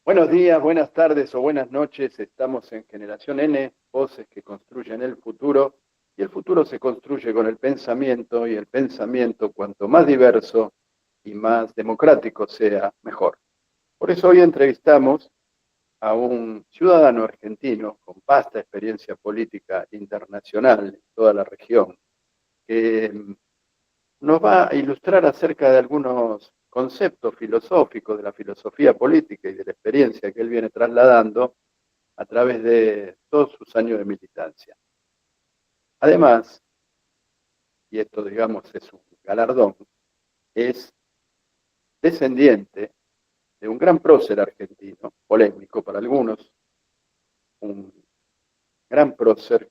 Buenos días, buenas tardes o buenas noches. Estamos en Generación N, voces que construyen el futuro. Y el futuro se construye con el pensamiento, y el pensamiento, cuanto más diverso y más democrático sea, mejor. Por eso hoy entrevistamos a un ciudadano argentino con vasta experiencia política internacional en toda la región, que nos va a ilustrar acerca de algunos conceptos filosóficos de la filosofía política y de la experiencia que él viene trasladando a través de todos sus años de militancia. Además, y esto digamos es un galardón, es descendiente de un gran prócer argentino, polémico para algunos, un gran prócer,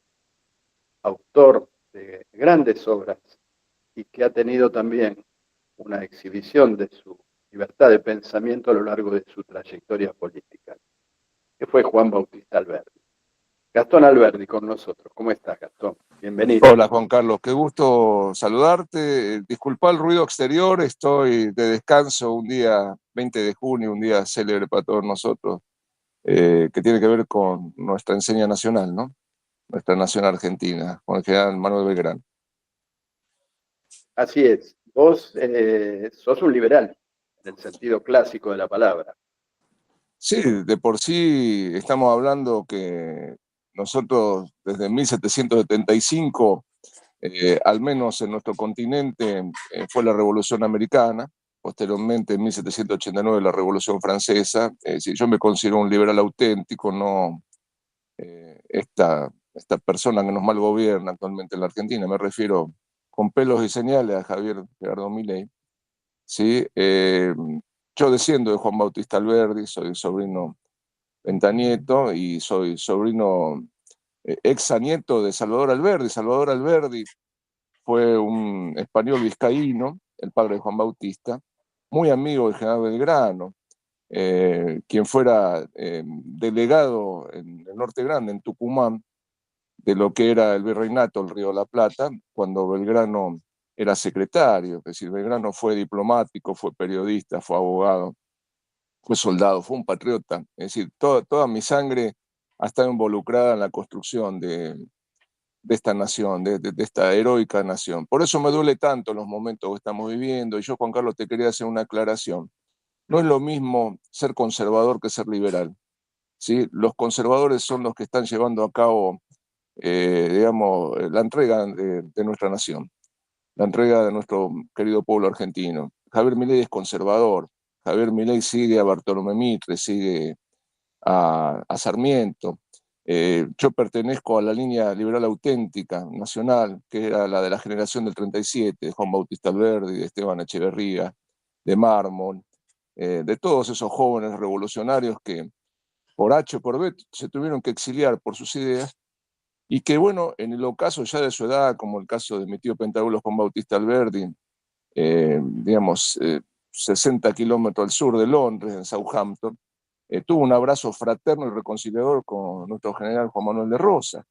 autor de grandes obras y que ha tenido también una exhibición de su libertad de pensamiento a lo largo de su trayectoria política, que fue Juan Bautista Alberdi. Gastón Alberdi con nosotros. ¿Cómo estás, Gastón? Bienvenido. Hola Juan Carlos, qué gusto saludarte. Disculpa el ruido exterior, estoy de descanso un día 20 de junio, un día célebre para todos nosotros, que tiene que ver con nuestra enseña nacional, ¿no? Nuestra nación argentina, con el general Manuel Belgrano. Así es. Vos sos un liberal, en el sentido clásico de la palabra. Sí, de por sí estamos hablando que nosotros desde 1775, al menos en nuestro continente, fue la Revolución Americana, posteriormente en 1789 la Revolución Francesa. Yo me considero un liberal auténtico, no esta persona que nos malgobierna actualmente en la Argentina, me refiero con pelos y señales a Javier Gerardo Milei. ¿Sí? Yo desciendo de Juan Bautista Alberdi, soy sobrino ventanieto y soy sobrino exanieto de Salvador Alberdi. Salvador Alberdi fue un español vizcaíno, el padre de Juan Bautista, muy amigo del general Belgrano, quien fuera delegado en el Norte Grande, en Tucumán, de lo que era el virreinato, el Río de la Plata, cuando Belgrano era secretario. Es decir, Belgrano fue diplomático, fue periodista, fue abogado, fue soldado, fue un patriota. Es decir, toda mi sangre ha estado involucrada en la construcción de esta nación, de esta heroica nación. Por eso me duele tanto los momentos que estamos viviendo. Y yo, Juan Carlos, te quería hacer una aclaración. No es lo mismo ser conservador que ser liberal. ¿Sí? Los conservadores son los que están llevando a cabo, digamos, la entrega de nuestra nación, la entrega de nuestro querido pueblo argentino. Javier Milei es conservador. Javier Milei sigue a Bartolomé Mitre, sigue a Sarmiento. Yo pertenezco a la línea liberal auténtica nacional, que era la de la generación del 37, de Juan Bautista Alberdi, de Esteban Echeverría, de Mármol, de todos esos jóvenes revolucionarios que por H o por B se tuvieron que exiliar por sus ideas y que, bueno, en el ocaso ya de su edad, como el caso de mi tío Pentabulo Juan Bautista Alberdi, digamos, 60 kilómetros al sur de Londres, en Southampton, tuvo un abrazo fraterno y reconciliador con nuestro general Juan Manuel de Rosas,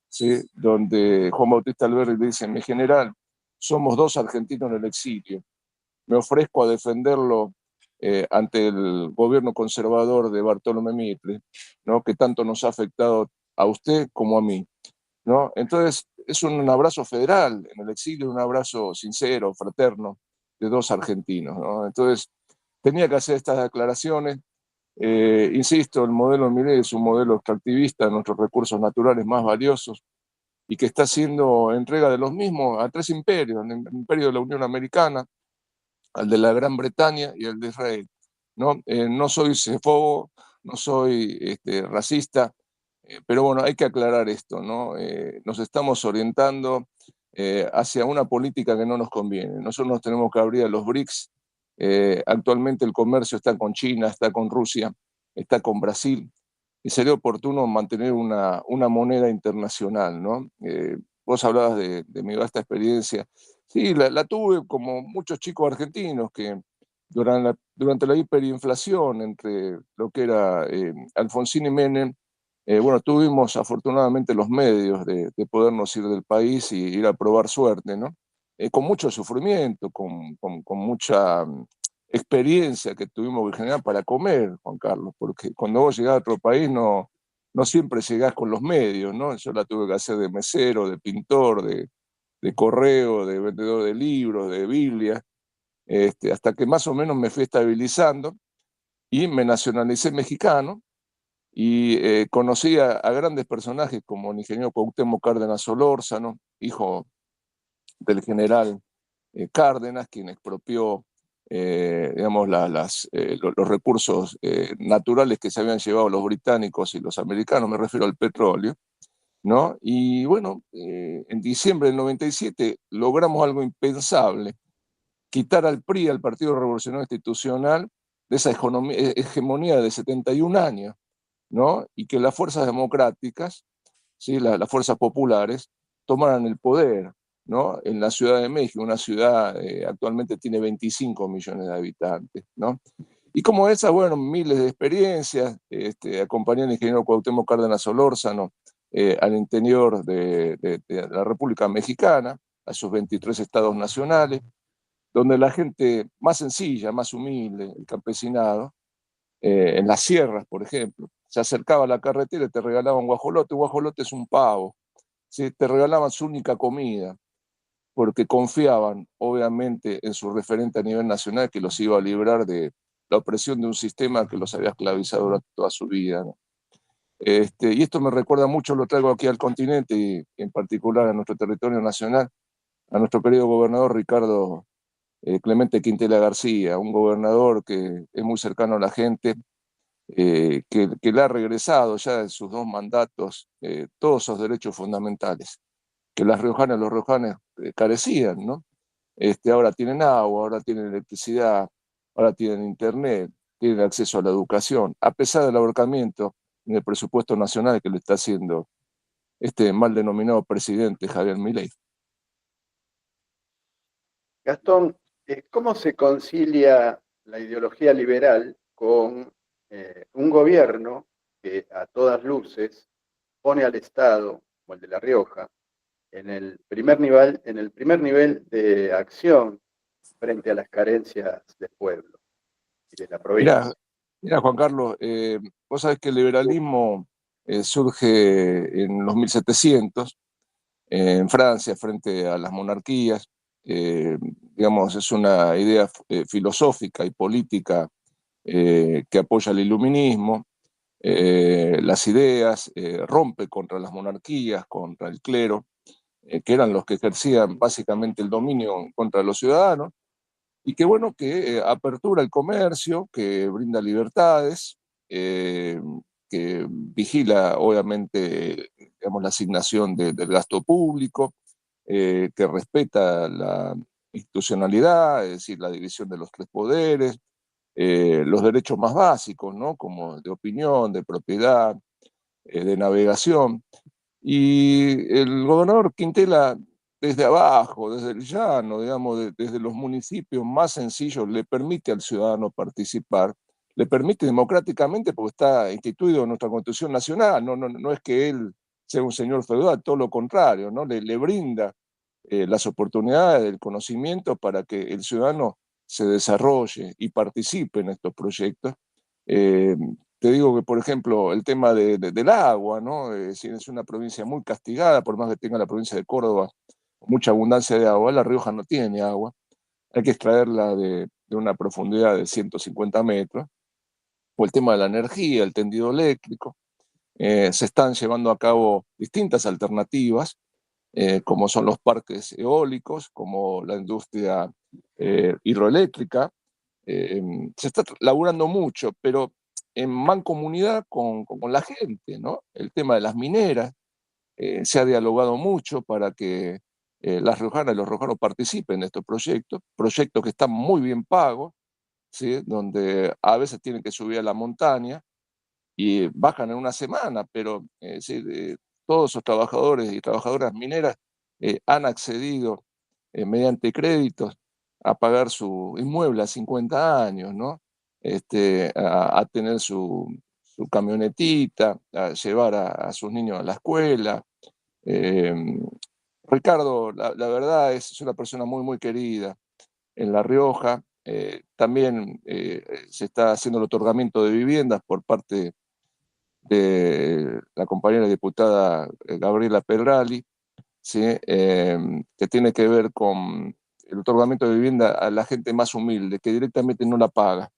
¿sí? Donde Juan Bautista Alberdi dice: mi general, somos dos argentinos en el exilio, me ofrezco a defenderlo ante el gobierno conservador de Bartolomé Mitre, ¿no? Que tanto nos ha afectado a usted como a mí, ¿no? Entonces, es un abrazo federal en el exilio, un abrazo sincero, fraterno, de dos argentinos, ¿no? Entonces, tenía que hacer estas declaraciones. Insisto, el modelo Milei es un modelo extractivista de nuestros recursos naturales más valiosos y que está haciendo entrega de los mismos a tres imperios: el imperio de la Unión Americana, al de la Gran Bretaña y el de Israel. No soy xenófobo, no soy racista, pero bueno, hay que aclarar esto, ¿no? Nos estamos orientando hacia una política que no nos conviene. Nosotros nos tenemos que abrir a los BRICS. Actualmente el comercio está con China, está con Rusia, está con Brasil, y sería oportuno mantener una moneda internacional, ¿no? Vos hablabas de mi vasta experiencia. Sí, la tuve como muchos chicos argentinos que durante la hiperinflación entre lo que era Alfonsín y Menem, bueno, tuvimos afortunadamente los medios de podernos ir del país y ir a probar suerte, ¿no? Con mucho sufrimiento, con mucha experiencia que tuvimos que generar para comer, Juan Carlos, porque cuando vos llegás a otro país no siempre llegás con los medios, ¿no? Yo la tuve que hacer de mesero, de pintor, de correo, de vendedor de libros, de Biblia, hasta que más o menos me fui estabilizando y me nacionalicé mexicano y conocí a grandes personajes como el ingeniero Cuauhtémoc Cárdenas Solórzano, hijo del general Cárdenas, quien expropió digamos, los recursos naturales que se habían llevado los británicos y los americanos, me refiero al petróleo, ¿no? Y bueno, en diciembre del 97 logramos algo impensable, quitar al PRI, al Partido Revolucionario Institucional, de esa hegemonía de 71 años, ¿no? Y que las fuerzas democráticas, ¿sí? Las fuerzas populares, tomaran el poder, ¿no? En la Ciudad de México, una ciudad actualmente tiene 25 millones de habitantes, ¿no? Y como esas, bueno, miles de experiencias, acompañé al ingeniero Cuauhtémoc Cárdenas Solórzano al interior de la República Mexicana, a sus 23 estados nacionales, donde la gente más sencilla, más humilde, el campesinado, en las sierras, por ejemplo, se acercaba a la carretera y te regalaban guajolote. Guajolote es un pavo, ¿sí? Te regalaban su única comida, porque confiaban, obviamente, en su referente a nivel nacional que los iba a librar de la opresión de un sistema que los había esclavizado durante toda su vida, ¿no? Y esto me recuerda mucho, lo traigo aquí al continente y en particular a nuestro territorio nacional, a nuestro querido gobernador Ricardo Clemente Quintela García, un gobernador que es muy cercano a la gente, que le ha regresado ya en sus 2 mandatos todos esos derechos fundamentales que las riojanas y los riojanes carecían, ¿no? Ahora tienen agua, ahora tienen electricidad, ahora tienen internet, tienen acceso a la educación, a pesar del ahorcamiento en el presupuesto nacional que le está haciendo este mal denominado presidente Javier Milei. Gastón, ¿cómo se concilia la ideología liberal con un gobierno que a todas luces pone al Estado, como el de La Rioja, en el primer nivel de acción frente a las carencias del pueblo y de la Mira, provincia? mira Juan Carlos, vos sabés que el liberalismo surge en los 1700 en Francia frente a las monarquías. Digamos, es una idea filosófica y política que apoya el iluminismo, las ideas, rompe contra las monarquías, contra el clero, que eran los que ejercían básicamente el dominio contra los ciudadanos, y que bueno, que apertura el comercio, que brinda libertades, eh, que vigila obviamente digamos, la asignación del gasto público, que respeta la institucionalidad, es decir, la división de los 3 poderes, los derechos más básicos, ¿no? Como de opinión, de propiedad, de navegación. Y el gobernador Quintela, desde abajo, desde el llano, digamos, desde los municipios más sencillos, le permite al ciudadano participar, le permite democráticamente porque está instituido en nuestra Constitución Nacional, no es que él sea un señor feudal, todo lo contrario, ¿no? Le brinda las oportunidades del conocimiento para que el ciudadano se desarrolle y participe en estos proyectos. Eh, Te digo que, por ejemplo, el tema del agua, ¿no? Es una provincia muy castigada, por más que tenga la provincia de Córdoba mucha abundancia de agua, La Rioja no tiene agua, hay que extraerla de una profundidad de 150 metros, o el tema de la energía, el tendido eléctrico. Se están llevando a cabo distintas alternativas, como son los parques eólicos, como la industria hidroeléctrica. Se está laburando mucho, pero en mancomunidad con la gente, ¿no? El tema de las mineras, se ha dialogado mucho para que las riojanas y los riojanos participen de estos proyectos, proyectos que están muy bien pagos, ¿sí? Donde a veces tienen que subir a la montaña y bajan en una semana, pero sí, todos esos trabajadores y trabajadoras mineras han accedido mediante créditos a pagar su inmueble a 50 años, ¿no? A tener su camionetita, a llevar a sus niños a la escuela. Eh, Ricardo, la verdad es una persona muy, muy querida en La Rioja. También se está haciendo el otorgamiento de viviendas por parte de la compañera diputada Gabriela Pedrali, ¿sí? Que tiene que ver con el otorgamiento de vivienda a la gente más humilde, que directamente no la paga,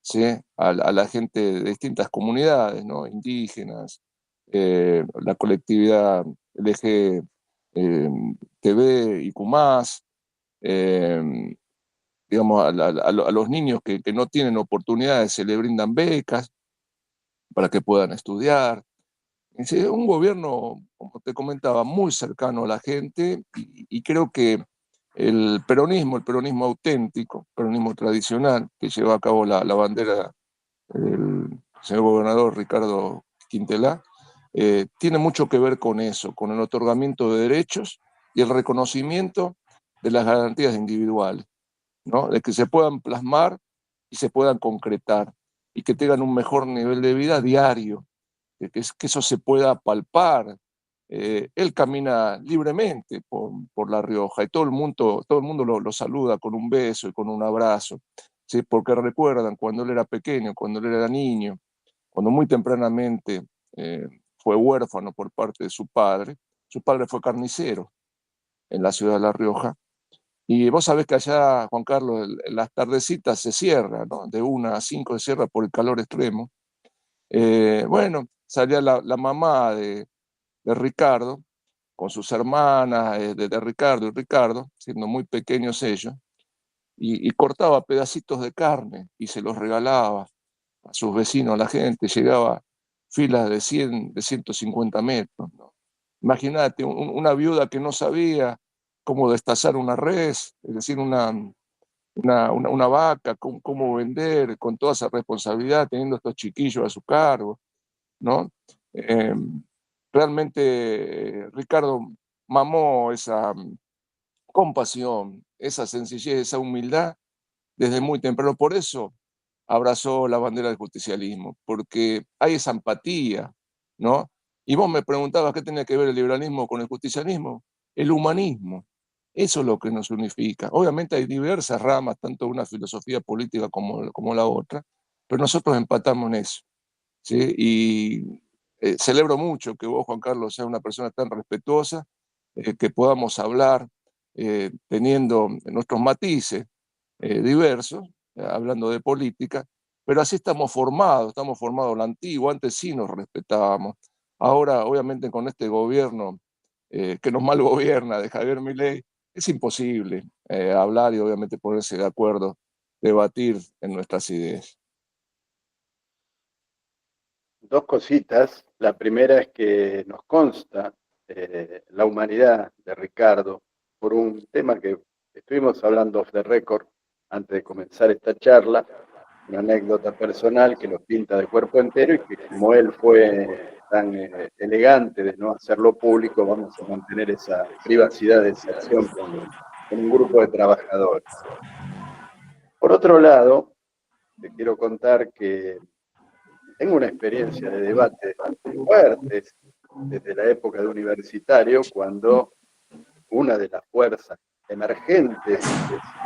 ¿sí? A la gente de distintas comunidades, ¿no? Indígenas, la colectividad LG, TV y Cumás, digamos, a los niños que no tienen oportunidades se les brindan becas para que puedan estudiar. Es un gobierno, como te comentaba, muy cercano a la gente y creo que el peronismo auténtico, el peronismo tradicional que lleva a cabo la bandera del señor gobernador Ricardo Quintelá, tiene mucho que ver con eso, con el otorgamiento de derechos y el reconocimiento de las garantías individuales, ¿no? De que se puedan plasmar y se puedan concretar y que tengan un mejor nivel de vida diario, que eso se pueda palpar. Él camina libremente por La Rioja y todo el mundo lo saluda con un beso y con un abrazo, ¿sí? Porque recuerdan cuando él era pequeño, cuando él era niño, cuando muy tempranamente fue huérfano por parte de su padre fue carnicero en la ciudad de La Rioja. Y vos sabés que allá, Juan Carlos, las tardecitas se cierra, ¿no? De 1 a 5 se cierra por el calor extremo. Bueno, salía la mamá de Ricardo con sus hermanas, de Ricardo y Ricardo, siendo muy pequeños ellos, y cortaba pedacitos de carne y se los regalaba a sus vecinos, a la gente, llegaba filas de 100, de 150 metros, ¿no? Imagínate, una viuda que no sabía cómo destazar una res, es decir, una vaca, cómo vender, con toda esa responsabilidad, teniendo estos chiquillos a su cargo, ¿no? Eh, Realmente Ricardo mamó esa compasión, esa sencillez, esa humildad desde muy temprano. Por eso abrazó la bandera del justicialismo, porque hay esa empatía, ¿no? Y vos me preguntabas qué tenía que ver el liberalismo con el justicialismo. El humanismo. Eso es lo que nos unifica. Obviamente hay diversas ramas, tanto una filosofía política como la otra, pero nosotros empatamos en eso, ¿sí? Y celebro mucho que vos, Juan Carlos, seas una persona tan respetuosa, que podamos hablar teniendo nuestros matices diversos, hablando de política, pero así estamos formados a la antigua, antes sí nos respetábamos. Ahora, obviamente, con este gobierno que nos mal gobierna de Javier Milei, es imposible hablar y obviamente ponerse de acuerdo, debatir en nuestras ideas. Dos cositas. La primera es que nos consta la humanidad de Ricardo por un tema que estuvimos hablando off the record antes de comenzar esta charla, una anécdota personal que lo pinta de cuerpo entero y que como él fue tan elegante de no hacerlo público, vamos a mantener esa privacidad de esa acción con un grupo de trabajadores. Por otro lado, te quiero contar que tengo una experiencia de debate fuertes desde la época de universitario, cuando una de las fuerzas emergentes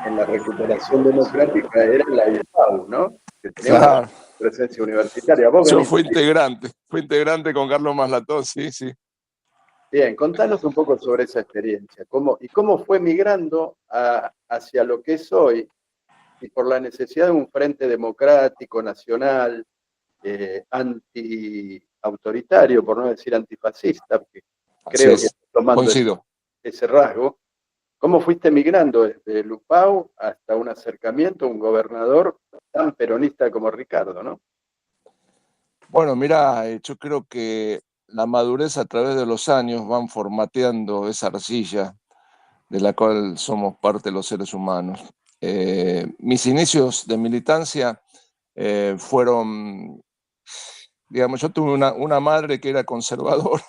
en la recuperación democrática era la UPAU, ¿no? Que tenía una Claro, presencia universitaria. Vos yo venís fui integrante con Carlos Maslató, sí, sí. bien, contanos un poco sobre esa experiencia, cómo fue migrando hacia lo que es hoy, y por la necesidad de un frente democrático, nacional, anti-autoritario, por no decir antifascista, porque Así creo que es, tomando coincido. ese rasgo. ¿Cómo fuiste migrando desde Lupau hasta un acercamiento a un gobernador tan peronista como Ricardo, ¿no? Bueno, mira, yo creo que la madurez a través de los años van formateando esa arcilla de la cual somos parte los seres humanos. Mis inicios de militancia fueron, digamos, yo tuve una madre que era conservadora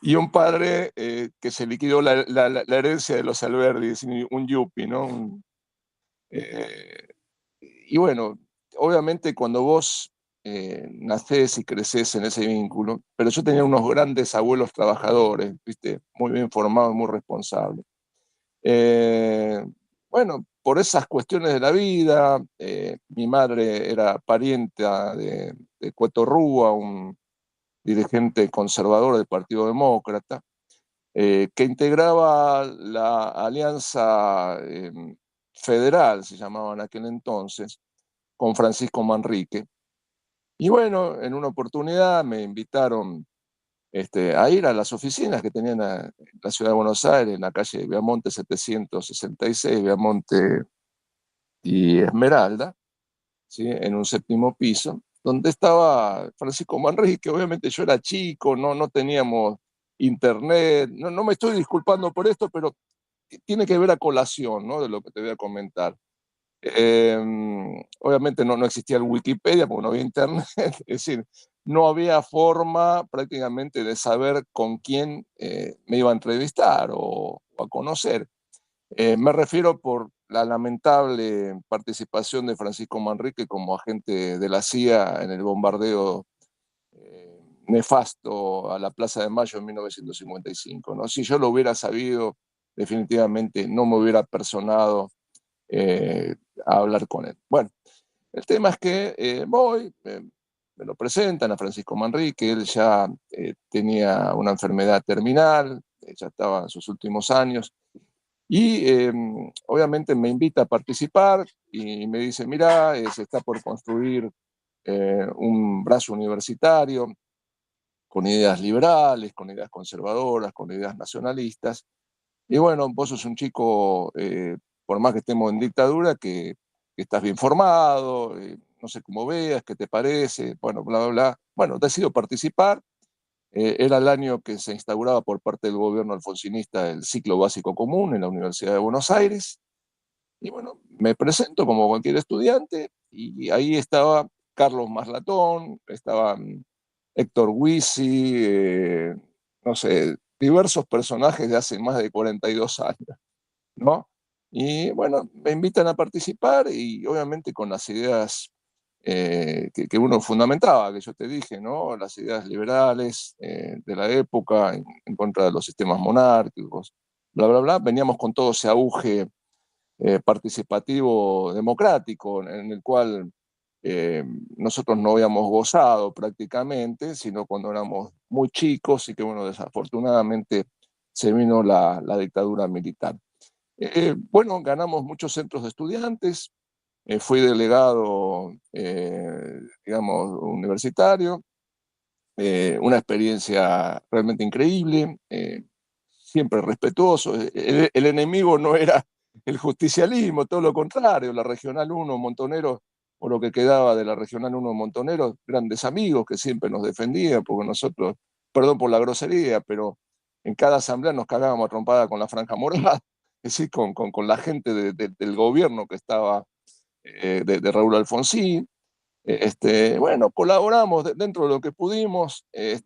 y un padre que se liquidó la herencia de los Alberdi, un yuppie, ¿no? Eh, y bueno, obviamente cuando vos nacés y creces en ese vínculo, pero yo tenía unos grandes abuelos trabajadores, ¿viste? Muy bien formados, muy responsables. Eh, bueno, por esas cuestiones de la vida, mi madre era parienta de Cueto Rúa, un dirigente conservador del Partido Demócrata, que integraba la Alianza Federal, se llamaba en aquel entonces, con Francisco Manrique. Y bueno, en una oportunidad me invitaron a ir a las oficinas que tenían en la ciudad de Buenos Aires, en la calle Viamonte 766, Viamonte y Esmeralda, ¿sí? En un séptimo piso, donde estaba Francisco Manrique. Obviamente yo era chico, no teníamos internet, no me estoy disculpando por esto, pero tiene que ver a colación, ¿no? De lo que te voy a comentar. Eh, Obviamente no existía el Wikipedia porque no había internet, es decir, no había forma prácticamente de saber con quién me iba a entrevistar o a conocer. Me refiero por la lamentable participación de Francisco Manrique como agente de la CIA en el bombardeo nefasto a la Plaza de Mayo en 1955, ¿no? Si yo lo hubiera sabido, definitivamente no me hubiera personado eh, a hablar con él. Bueno, el tema es que voy, me lo presentan a Francisco Manrique, él ya tenía una enfermedad terminal, ya estaba en sus últimos años, y obviamente me invita a participar y me dice, mira, se está por construir un brazo universitario con ideas liberales, con ideas conservadoras, con ideas nacionalistas. Y bueno, vos sos un chico, por más que estemos en dictadura, que estás bien formado, no sé cómo veas, qué te parece, bueno, bla, bla, bla. Bueno, decido participar. Era el año que se instauraba por parte del gobierno alfonsinista el ciclo básico común en la Universidad de Buenos Aires. Y bueno, me presento como cualquier estudiante y ahí estaba Carlos Maslatón, estaban Héctor Huisi, no sé, diversos personajes de hace más de 42 años, ¿no? Y bueno, me invitan a participar y obviamente con las ideas que uno fundamentaba, que yo te dije, ¿no? Las ideas liberales de la época en contra de los sistemas monárquicos, bla, bla, bla. Veníamos con todo ese auge participativo democrático en el cual eh, nosotros no habíamos gozado prácticamente, sino cuando éramos muy chicos y que, bueno, desafortunadamente se vino la dictadura militar. Bueno, ganamos muchos centros de estudiantes, fui delegado, digamos, universitario, una experiencia realmente increíble, siempre respetuoso. El enemigo no era el justicialismo, todo lo contrario, la Regional 1, Montoneros, o lo que quedaba de la Regional 1 Montoneros, grandes amigos que siempre nos defendían, porque nosotros, perdón por la grosería, pero en cada asamblea nos cagábamos a trompada con la Franja Morada, es decir, con la gente del gobierno que estaba de Raúl Alfonsín. Bueno, colaboramos dentro de lo que pudimos,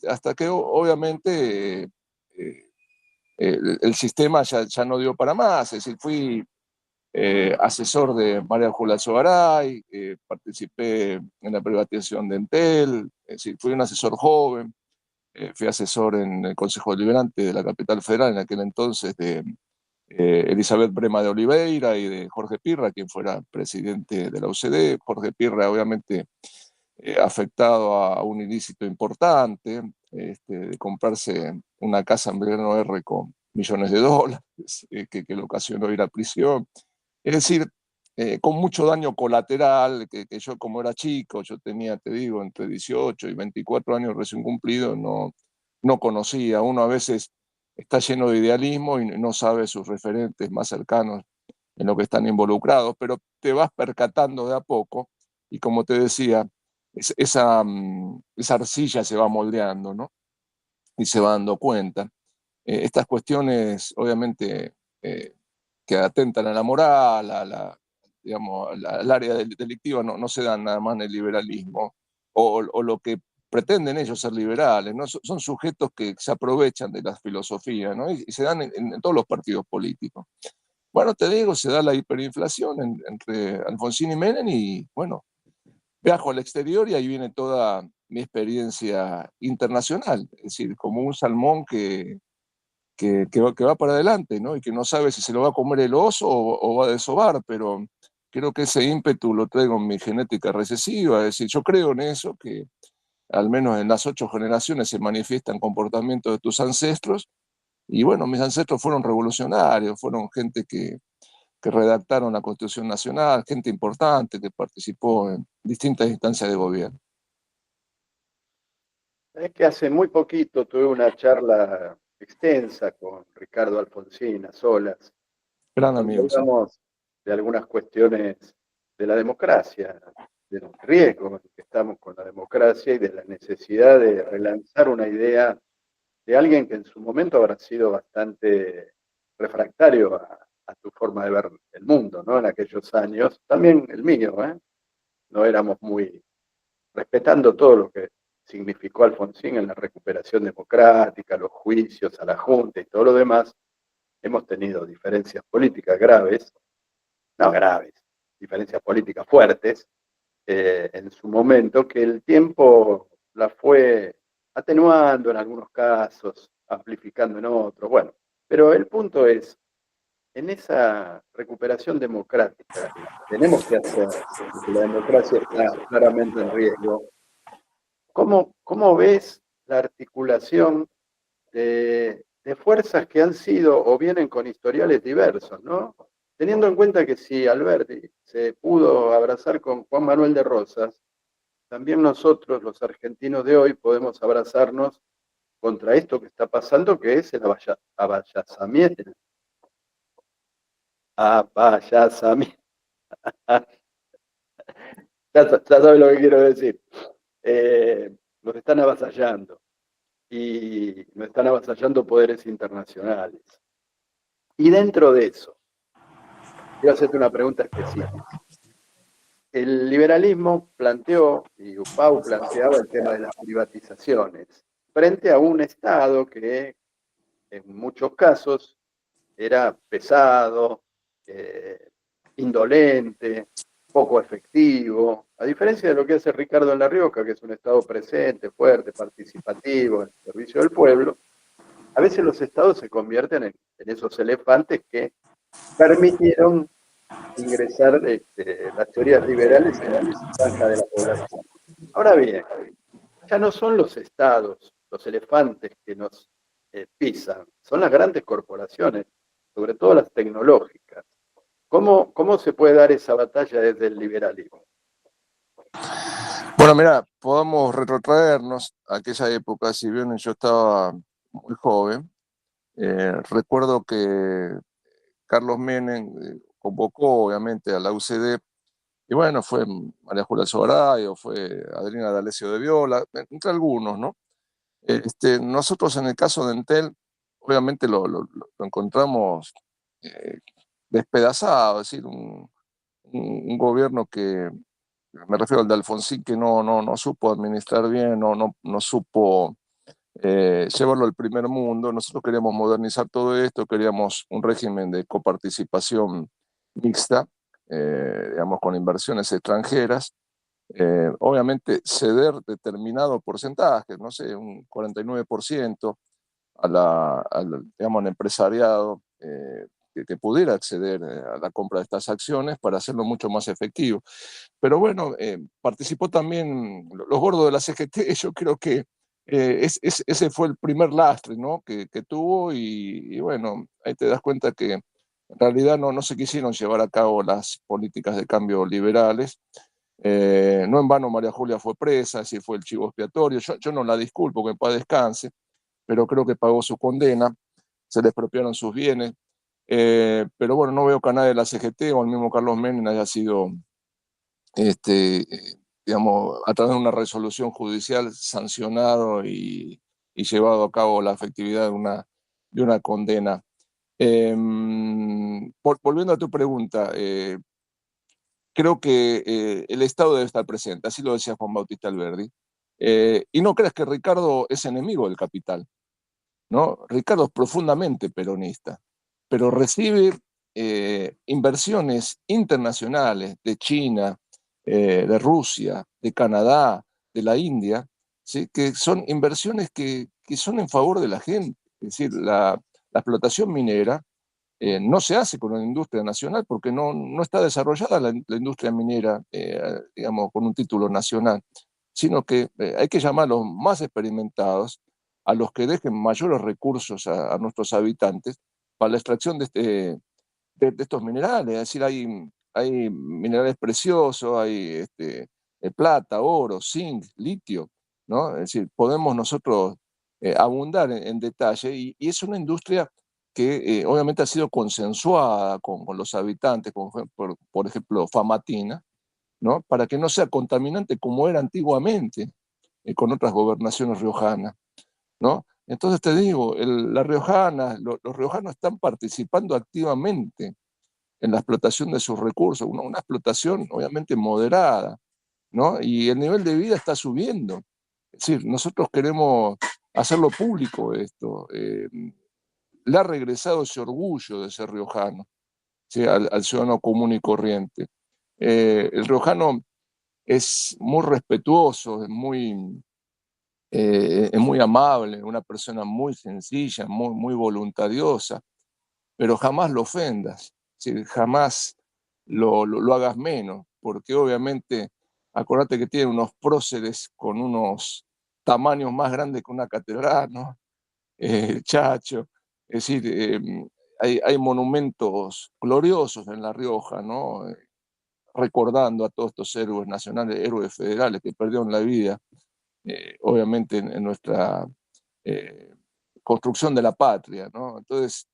hasta que obviamente el sistema ya no dio para más. Es decir, fui asesor de María Julia Sogaray, participé en la privatización de Entel, es decir, fui un asesor joven, fui asesor en el Consejo Deliberante de la Capital Federal en aquel entonces de Elizabeth Brema de Oliveira y de Jorge Pirra, quien fuera presidente de la UCD. Jorge Pirra, obviamente, afectado a un ilícito importante, de comprarse una casa en Belgrano R con millones de dólares, que le ocasionó ir a prisión. Es decir, con mucho daño colateral, que yo como era chico, yo tenía, te digo, entre 18 y 24 años recién cumplidos, no conocía. Uno a veces está lleno de idealismo y no sabe sus referentes más cercanos en lo que están involucrados, pero te vas percatando de a poco y como te decía, esa arcilla se va moldeando, ¿no? Y se va dando cuenta. Estas cuestiones, obviamente, que atentan a la moral, digamos, al área delictiva, no se dan nada más en el liberalismo, o lo que pretenden ellos ser liberales, ¿no? Son sujetos que se aprovechan de la filosofía, ¿no? Y se dan en todos los partidos políticos. Bueno, te digo, se da la hiperinflación entre Alfonsín y Menem y, bueno, viajo al exterior y ahí viene toda mi experiencia internacional, es decir, como un salmón que va para adelante, ¿no? Y que no sabe si se lo va a comer el oso o va a desovar, pero creo que ese ímpetu lo traigo en mi genética recesiva. Es decir, yo creo en eso, que al menos en las 8 generaciones se manifiestan comportamientos de tus ancestros. Y bueno, mis ancestros fueron revolucionarios, fueron gente que redactaron la Constitución Nacional, gente importante que participó en distintas instancias de gobierno. Es que hace muy poquito tuve una charla extensa con Ricardo Alfonsín a solas, Gran donde amigo, sí. hablamos de algunas cuestiones de la democracia, de los riesgos que estamos con la democracia y de la necesidad de relanzar una idea de alguien que en su momento habrá sido bastante refractario a tu forma de ver el mundo, ¿no? En aquellos años, también el mío, ¿eh? No éramos muy, respetando todo lo que significó Alfonsín en la recuperación democrática, los juicios a la Junta y todo lo demás, hemos tenido diferencias políticas graves, no graves, diferencias políticas fuertes, en su momento, que el tiempo la fue atenuando en algunos casos, amplificando en otros, bueno, pero el punto es, en esa recuperación democrática que tenemos que hacer, porque la democracia está claramente en riesgo, ¿cómo ves la articulación de fuerzas que han sido o vienen con historiales diversos, ¿no? Teniendo en cuenta que si Alberti se pudo abrazar con Juan Manuel de Rosas, también nosotros, los argentinos de hoy, podemos abrazarnos contra esto que está pasando, que es el abayazamiento. Abayazamiento. Ya sabes lo que quiero decir. Nos están avasallando y nos están avasallando poderes internacionales. Y dentro de eso, quiero hacerte una pregunta específica. El liberalismo planteó, y UPAU planteaba el tema de las privatizaciones, frente a un Estado que en muchos casos era pesado, indolente, poco efectivo, a diferencia de lo que hace Ricardo en La Rioja, que es un Estado presente, fuerte, participativo, en servicio del pueblo. A veces los Estados se convierten en esos elefantes que permitieron ingresar las teorías liberales en una franja de la población. Ahora bien, ya no son los estados, los elefantes que nos pisan, son las grandes corporaciones, sobre todo las tecnológicas. ¿Cómo se puede dar esa batalla desde el liberalismo? Bueno, mira, podamos retrotraernos a aquella época, si bien yo estaba muy joven, recuerdo que Carlos Menem convocó obviamente a la UCD, y bueno, fue María Julia Sobrayo, fue Adriana D'Alessio de Viola, entre algunos, ¿no? Nosotros en el caso de Entel, obviamente lo encontramos eh, despedazado, es decir, un gobierno que, me refiero al de Alfonsín, que no supo administrar bien, no supo llevarlo al primer mundo. Nosotros queríamos modernizar todo esto, queríamos un régimen de coparticipación mixta, digamos, con inversiones extranjeras. Obviamente ceder determinado porcentaje, no sé, un 49% digamos, al empresariado que pudiera acceder a la compra de estas acciones para hacerlo mucho más efectivo. Pero bueno, participó también los gordos de la CGT, yo creo que ese fue el primer lastre, ¿no? que tuvo y bueno, ahí te das cuenta que en realidad no se quisieron llevar a cabo las políticas de cambio liberales. No en vano María Julia fue presa, así fue el chivo expiatorio. Yo no la disculpo, que en paz descanse, pero creo que pagó su condena, se le expropiaron sus bienes. Pero bueno, no veo que a nadie de la CGT o el mismo Carlos Menem haya sido, digamos, a través de una resolución judicial sancionado y llevado a cabo la efectividad de una condena. Volviendo a tu pregunta, creo que el Estado debe estar presente, así lo decía Juan Bautista Alberdi. Y no creas que Ricardo es enemigo del capital, ¿no? Ricardo es profundamente peronista, pero recibe inversiones internacionales de China, de Rusia, de Canadá, de la India, ¿sí? Que son inversiones que son en favor de la gente. Es decir, la explotación minera no se hace con una industria nacional porque no está desarrollada la industria minera, digamos, con un título nacional, sino que hay que llamar a los más experimentados, a los que dejen mayores recursos a nuestros habitantes para la extracción de estos minerales. Es decir, hay minerales preciosos, hay plata, oro, zinc, litio, ¿no? Es decir, podemos nosotros abundar en detalle y es una industria que obviamente ha sido consensuada con los habitantes, por ejemplo, Famatina, ¿no? Para que no sea contaminante como era antiguamente con otras gobernaciones riojanas, ¿no? Entonces te digo, la riojana, los riojanos están participando activamente en la explotación de sus recursos, una explotación obviamente moderada, ¿no? Y el nivel de vida está subiendo. Es decir, nosotros queremos hacerlo público esto. Le ha regresado ese orgullo de ser riojano, ¿sí? Al ciudadano común y corriente. El riojano es muy respetuoso, es muy amable, una persona muy sencilla, muy voluntariosa, pero jamás lo ofendas, ¿sí? Jamás lo hagas menos, porque obviamente, acordate que tiene unos próceres con unos tamaños más grandes que una catedral, ¿no? Chacho, es decir, hay monumentos gloriosos en La Rioja, ¿no? Recordando a todos estos héroes nacionales, héroes federales que perdieron la vida, obviamente en nuestra eh, construcción de la patria, ¿no? Entonces,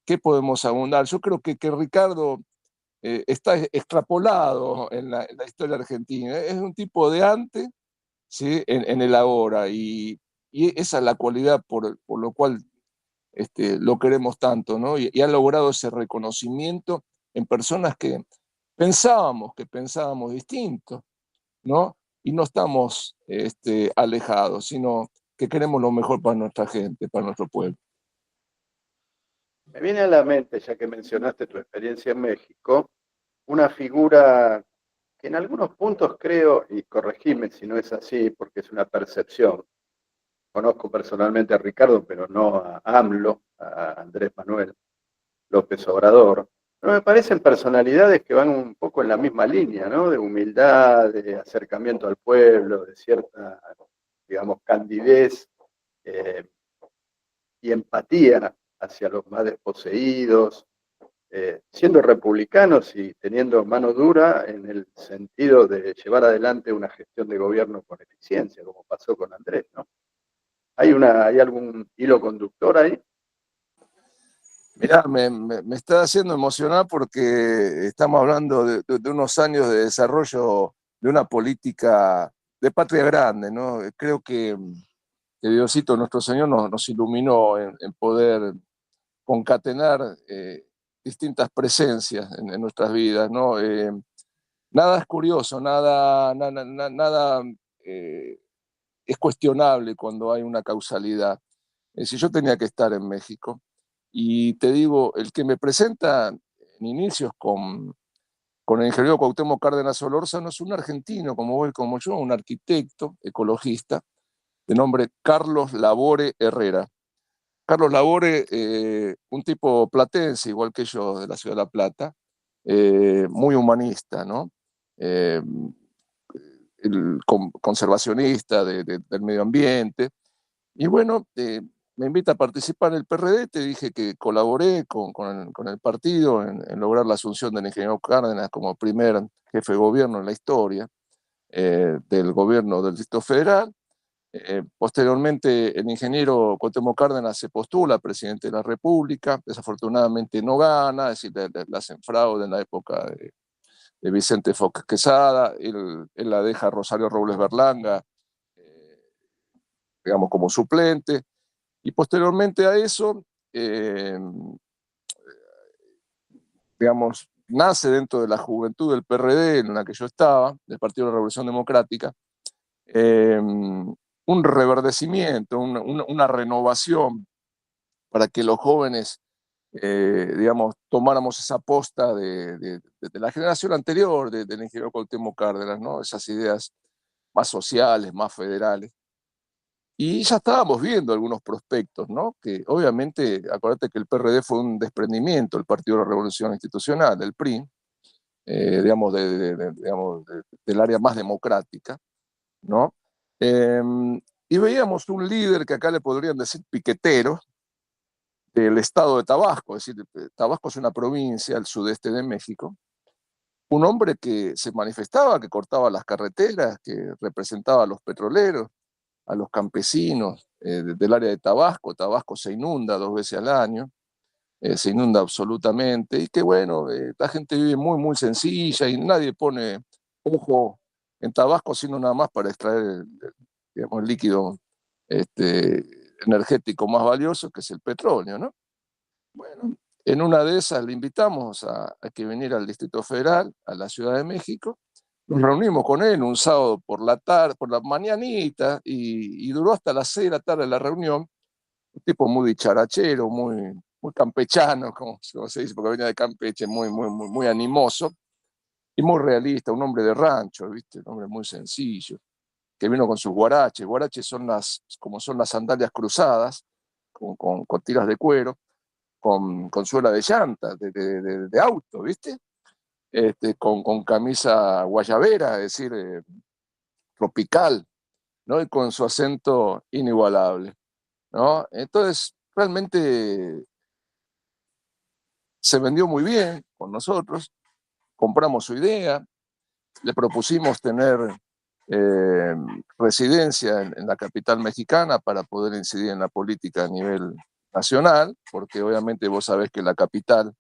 ¿qué podemos abundar? Yo creo que Ricardo está extrapolado en la historia argentina. Es un tipo de antes, ¿sí? En el ahora, y esa es la cualidad por lo cual lo queremos tanto, ¿no? Y ha logrado ese reconocimiento en personas que pensábamos distinto, ¿no? Y no estamos alejados, sino que queremos lo mejor para nuestra gente, para nuestro pueblo. Me viene a la mente, ya que mencionaste tu experiencia en México, una figura que en algunos puntos creo, y corregime si no es así, porque es una percepción. Conozco personalmente a Ricardo, pero no a AMLO, a Andrés Manuel López Obrador. Pero me parecen personalidades que van un poco en la misma línea, ¿no? De humildad, de acercamiento al pueblo, de cierta, digamos, candidez eh, y empatía hacia los más desposeídos, siendo republicanos y teniendo mano dura en el sentido de llevar adelante una gestión de gobierno con eficiencia, como pasó con Andrés, ¿no? ¿Hay algún hilo conductor ahí? Mirá, me está haciendo emocionar porque estamos hablando de unos años de desarrollo de una política de patria grande, ¿no? Creo que Diosito, nuestro Señor, nos iluminó en poder concatenar distintas presencias en nuestras vidas, ¿no? Nada es curioso, nada es cuestionable cuando hay una causalidad. Si yo tenía que estar en México, y te digo, el que me presenta en inicios con el ingeniero Cuauhtémoc Cárdenas Solórzano es un argentino como vos y como yo, un arquitecto, ecologista, de nombre Carlos Labore Herrera. Carlos Labore, un tipo platense, igual que yo, de la ciudad de La Plata, muy humanista, ¿no? Eh, conservacionista del medio ambiente. Y bueno, me invita a participar en el PRD, te dije que colaboré con el partido en lograr la asunción del ingeniero Cárdenas como primer jefe de gobierno en la historia del gobierno del Distrito Federal. Posteriormente, el ingeniero Cuauhtémoc Cárdenas se postula a presidente de la República, desafortunadamente no gana, es decir, le hacen fraude en la época de Vicente Fox Quesada, él la deja a Rosario Robles Berlanga, eh, digamos, como suplente, y posteriormente a eso, eh, digamos, nace dentro de la juventud del PRD en la que yo estaba, del Partido de la Revolución Democrática, un reverdecimiento, una renovación para que los jóvenes, digamos, tomáramos esa posta de la generación anterior, del ingeniero Cuauhtémoc Cárdenas, ¿no? Esas ideas más sociales, más federales. Y ya estábamos viendo algunos prospectos, ¿no? Que obviamente, acuérdate que el PRD fue un desprendimiento, el Partido de la Revolución Institucional, el PRI, digamos, digamos del área más democrática, ¿no? Eh, y veíamos un líder que acá le podrían decir piquetero, del estado de Tabasco, es decir, Tabasco es una provincia al sudeste de México, un hombre que se manifestaba, que cortaba las carreteras, que representaba a los petroleros, a los campesinos del área de Tabasco. Tabasco se inunda 2 veces al año, se inunda absolutamente, y que bueno, la gente vive muy, muy sencilla y nadie pone ojo en Tabasco, sino nada más para extraer digamos, el líquido este, energético más valioso, que es el petróleo, ¿no? Bueno, en una de esas le invitamos a que viniera al Distrito Federal, a la Ciudad de México. Nos reunimos con él un sábado por la tarde, por la mañanita, y duró hasta las 6 de la tarde la reunión. Un tipo muy dicharachero, muy, muy campechano, como se dice, porque venía de Campeche, muy, muy, muy, muy animoso y muy realista, un hombre de rancho, ¿viste? Un hombre muy sencillo, que vino con sus guaraches. Guaraches son como son las sandalias cruzadas, con tiras de cuero, con suela de llanta, de auto, ¿viste? Con camisa guayabera, es decir, tropical, ¿no? Y con su acento inigualable, ¿no? Entonces, realmente se vendió muy bien con nosotros, compramos su idea, le propusimos tener eh, residencia en la capital mexicana para poder incidir en la política a nivel nacional, porque obviamente vos sabés que la capital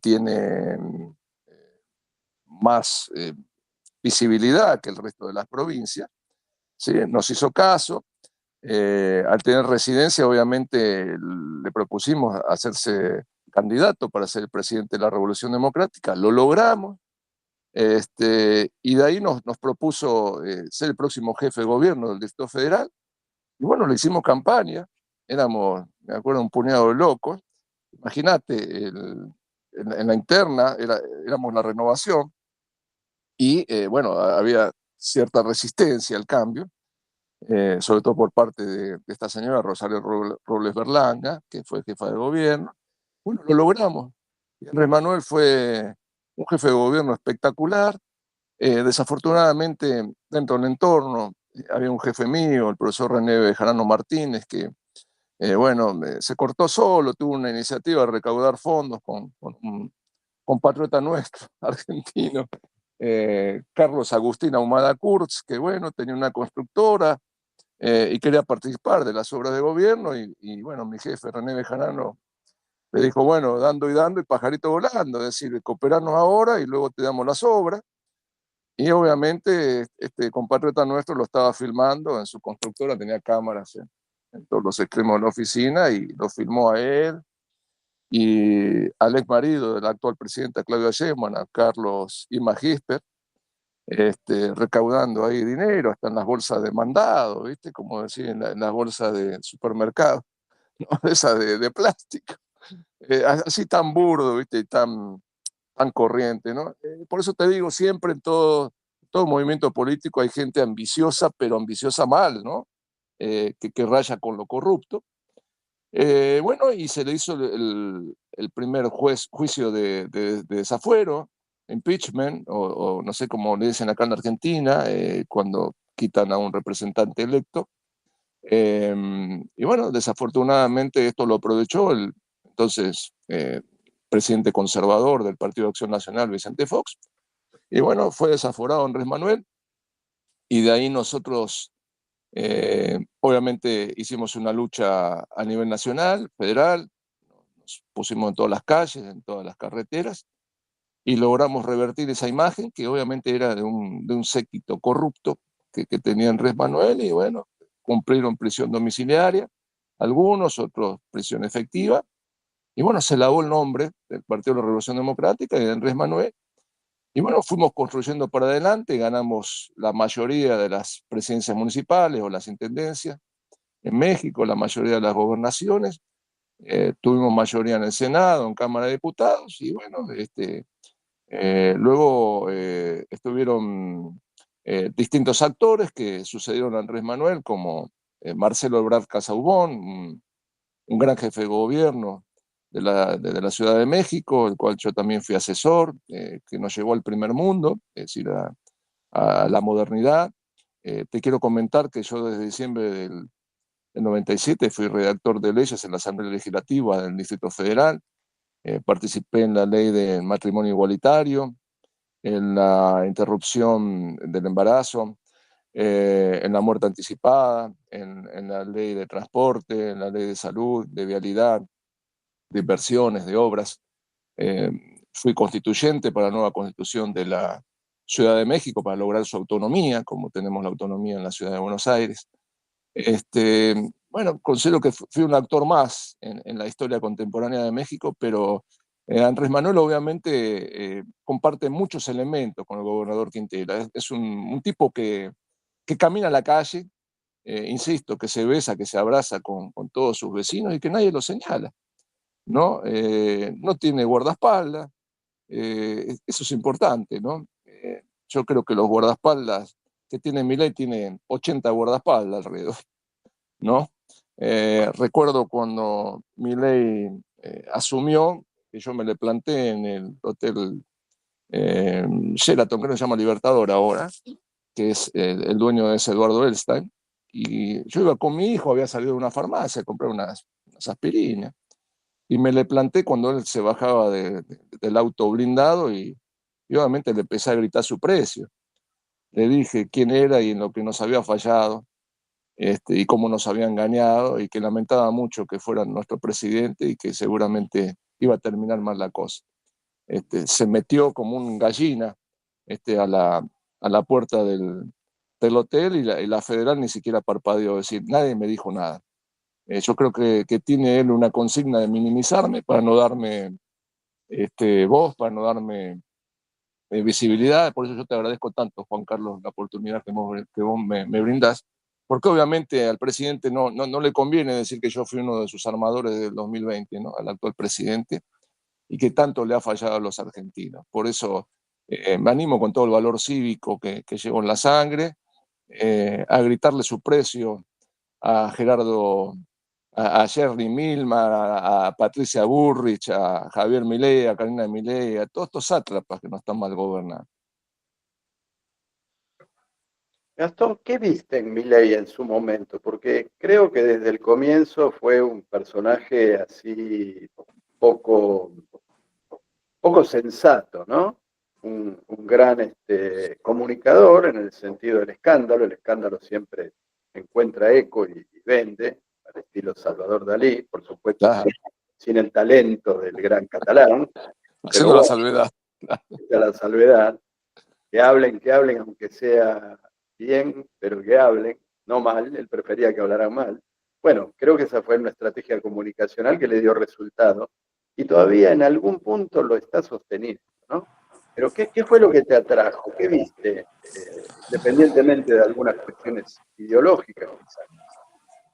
tiene más visibilidad que el resto de las provincias, ¿sí? Nos hizo caso. Al tener residencia, obviamente le propusimos hacerse candidato para ser el presidente de la Revolución Democrática, lo logramos, y de ahí nos propuso ser el próximo jefe de gobierno del Distrito Federal, y bueno, le hicimos campaña, éramos, me acuerdo, un puñado de locos, imagínate, en la interna éramos la Renovación, y bueno, había cierta resistencia al cambio, sobre todo por parte de esta señora Rosario Robles Berlanga, que fue jefa de gobierno. Bueno, lo logramos. Y Andrés Manuel fue un jefe de gobierno espectacular. Desafortunadamente, dentro del entorno, había un jefe mío, el profesor René Bejarano Martínez, que, bueno, se cortó solo, tuvo una iniciativa de recaudar fondos con un compatriota nuestro, argentino, Carlos Agustín Ahumada Kurz, que, bueno, tenía una constructora, y quería participar de las obras de gobierno y bueno, mi jefe René Bejarano le dijo, bueno, dando y pajarito volando, es decir, cooperarnos ahora y luego te damos las obras. Y obviamente este compatriota nuestro lo estaba filmando en su constructora, tenía cámaras en todos los extremos de la oficina y lo filmó a él y al ex marido del actual presidente Claudio Sheinbaum, a Carlos Imagisper, recaudando ahí dinero, hasta en las bolsas de mandado, ¿viste? Como decir, en las bolsas de supermercado, ¿no? Esas de plástico. Así tan burdo, ¿viste? Y tan corriente, ¿no? Por eso te digo, siempre en todo movimiento político hay gente ambiciosa, pero ambiciosa mal, ¿no? Que raya con lo corrupto. Bueno, y se le hizo el primer juicio de desafuero, impeachment, o no sé cómo le dicen acá en Argentina, cuando quitan a un representante electo. Y bueno, desafortunadamente esto lo aprovechó el entonces presidente conservador del Partido de Acción Nacional, Vicente Fox. Y bueno, fue desaforado Andrés Manuel, y de ahí nosotros obviamente hicimos una lucha a nivel nacional, federal, nos pusimos en todas las calles, en todas las carreteras, y logramos revertir esa imagen que obviamente era de un séquito corrupto que tenía Andrés Manuel, y bueno, cumplieron prisión domiciliaria, algunos, otros prisión efectiva, y bueno, se lavó el nombre del Partido de la Revolución Democrática y de Andrés Manuel, y bueno, fuimos construyendo para adelante, ganamos la mayoría de las presidencias municipales o las intendencias en México, la mayoría de las gobernaciones, tuvimos mayoría en el Senado, en Cámara de Diputados, y bueno, luego estuvieron distintos actores que sucedieron a Andrés Manuel, como Marcelo Ebrard Casaubon, un gran jefe de gobierno de la Ciudad de México, el cual yo también fui asesor, que nos llevó al primer mundo, es decir, a la modernidad. Te quiero comentar que yo desde diciembre del 97 fui redactor de leyes en la Asamblea Legislativa del Distrito Federal, participé en la ley del matrimonio igualitario, en la interrupción del embarazo, en la muerte anticipada, en la ley de transporte, en la ley de salud, de vialidad, de inversiones, de obras. Eh, Fui constituyente para la nueva constitución de la Ciudad de México para lograr su autonomía, como tenemos la autonomía en la Ciudad de Buenos Aires. Bueno, considero que fui un actor más en la historia contemporánea de México, pero Andrés Manuel obviamente comparte muchos elementos con el gobernador Quintela. Es un tipo que camina a la calle, insisto, que se besa, que se abraza con todos sus vecinos y que nadie lo señala, ¿no? No tiene guardaespaldas, eso es importante, ¿no? Yo creo que los guardaespaldas que tiene Milei tienen 80 guardaespaldas alrededor, ¿no? Recuerdo cuando Milei asumió, que yo me le planté en el hotel Sheraton, que no se llama Libertador ahora, que es el dueño de ese Eduardo Elstein, y yo iba con mi hijo, había salido de una farmacia a comprar unas aspirinas, y me le planté cuando él se bajaba del auto blindado y obviamente le empecé a gritar su precio. Le dije quién era y en lo que nos había fallado, y cómo nos había engañado y que lamentaba mucho que fuera nuestro presidente y que seguramente iba a terminar mal la cosa. Se metió como un gallina a la puerta del hotel y la federal ni siquiera parpadeó, es decir, nadie me dijo nada. Yo creo que tiene él una consigna de minimizarme para no darme voz, para no darme visibilidad. Por eso yo te agradezco tanto, Juan Carlos, la oportunidad que vos me brindás, porque obviamente al presidente no le conviene decir que yo fui uno de sus armadores del 2020, ¿no? Al actual presidente, y que tanto le ha fallado a los argentinos. Por eso me animo con todo el valor cívico que llevo en la sangre, a gritarle su precio a Gerardo, a Jerry Milman, a Patricia Burrich, a Javier Milei, a Karina Milei, a todos estos sátrapas que no están mal gobernados. Gastón, ¿qué viste en Milei en su momento? Porque creo que desde el comienzo fue un personaje así poco, poco sensato, ¿no? Un gran comunicador en el sentido del escándalo. El escándalo siempre encuentra eco y vende, al estilo Salvador Dalí, por supuesto, Claro, sin el talento del gran catalán, pero haciendo la bueno, salvedad. esta es la salvedad. Que hablen, aunque sea bien, pero que hablen, no mal, él prefería que hablaran mal. Bueno, creo que esa fue una estrategia comunicacional que le dio resultado y todavía en algún punto lo está sosteniendo, ¿no? Pero ¿qué fue lo que te atrajo? ¿Qué viste? Independientemente de algunas cuestiones ideológicas, quizás.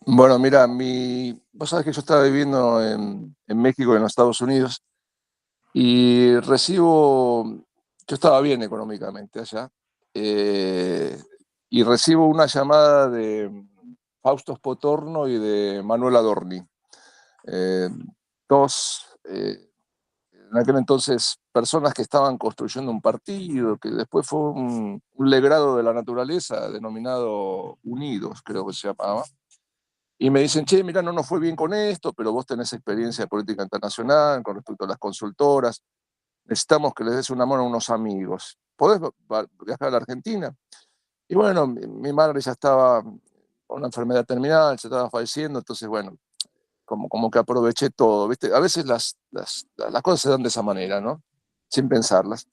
Bueno, mira, vos sabés que yo estaba viviendo en México y en los Estados Unidos y yo estaba bien económicamente allá, eh, y recibo una llamada de Fausto Spotorno y de Manuel Adorni, eh, dos, en aquel entonces, personas que estaban construyendo un partido, que después fue un legrado de la naturaleza denominado Unidos, creo que se llamaba. Y me dicen, che, mira, no nos fue bien con esto, pero vos tenés experiencia de política internacional con respecto a las consultoras. Necesitamos que les des una mano a unos amigos. ¿Podés viajar a la Argentina? Y bueno, mi madre ya estaba con una enfermedad terminal, se estaba falleciendo, entonces, bueno, como que aproveché todo, ¿viste? A veces las cosas se dan de esa manera, ¿no? Sin pensarlas.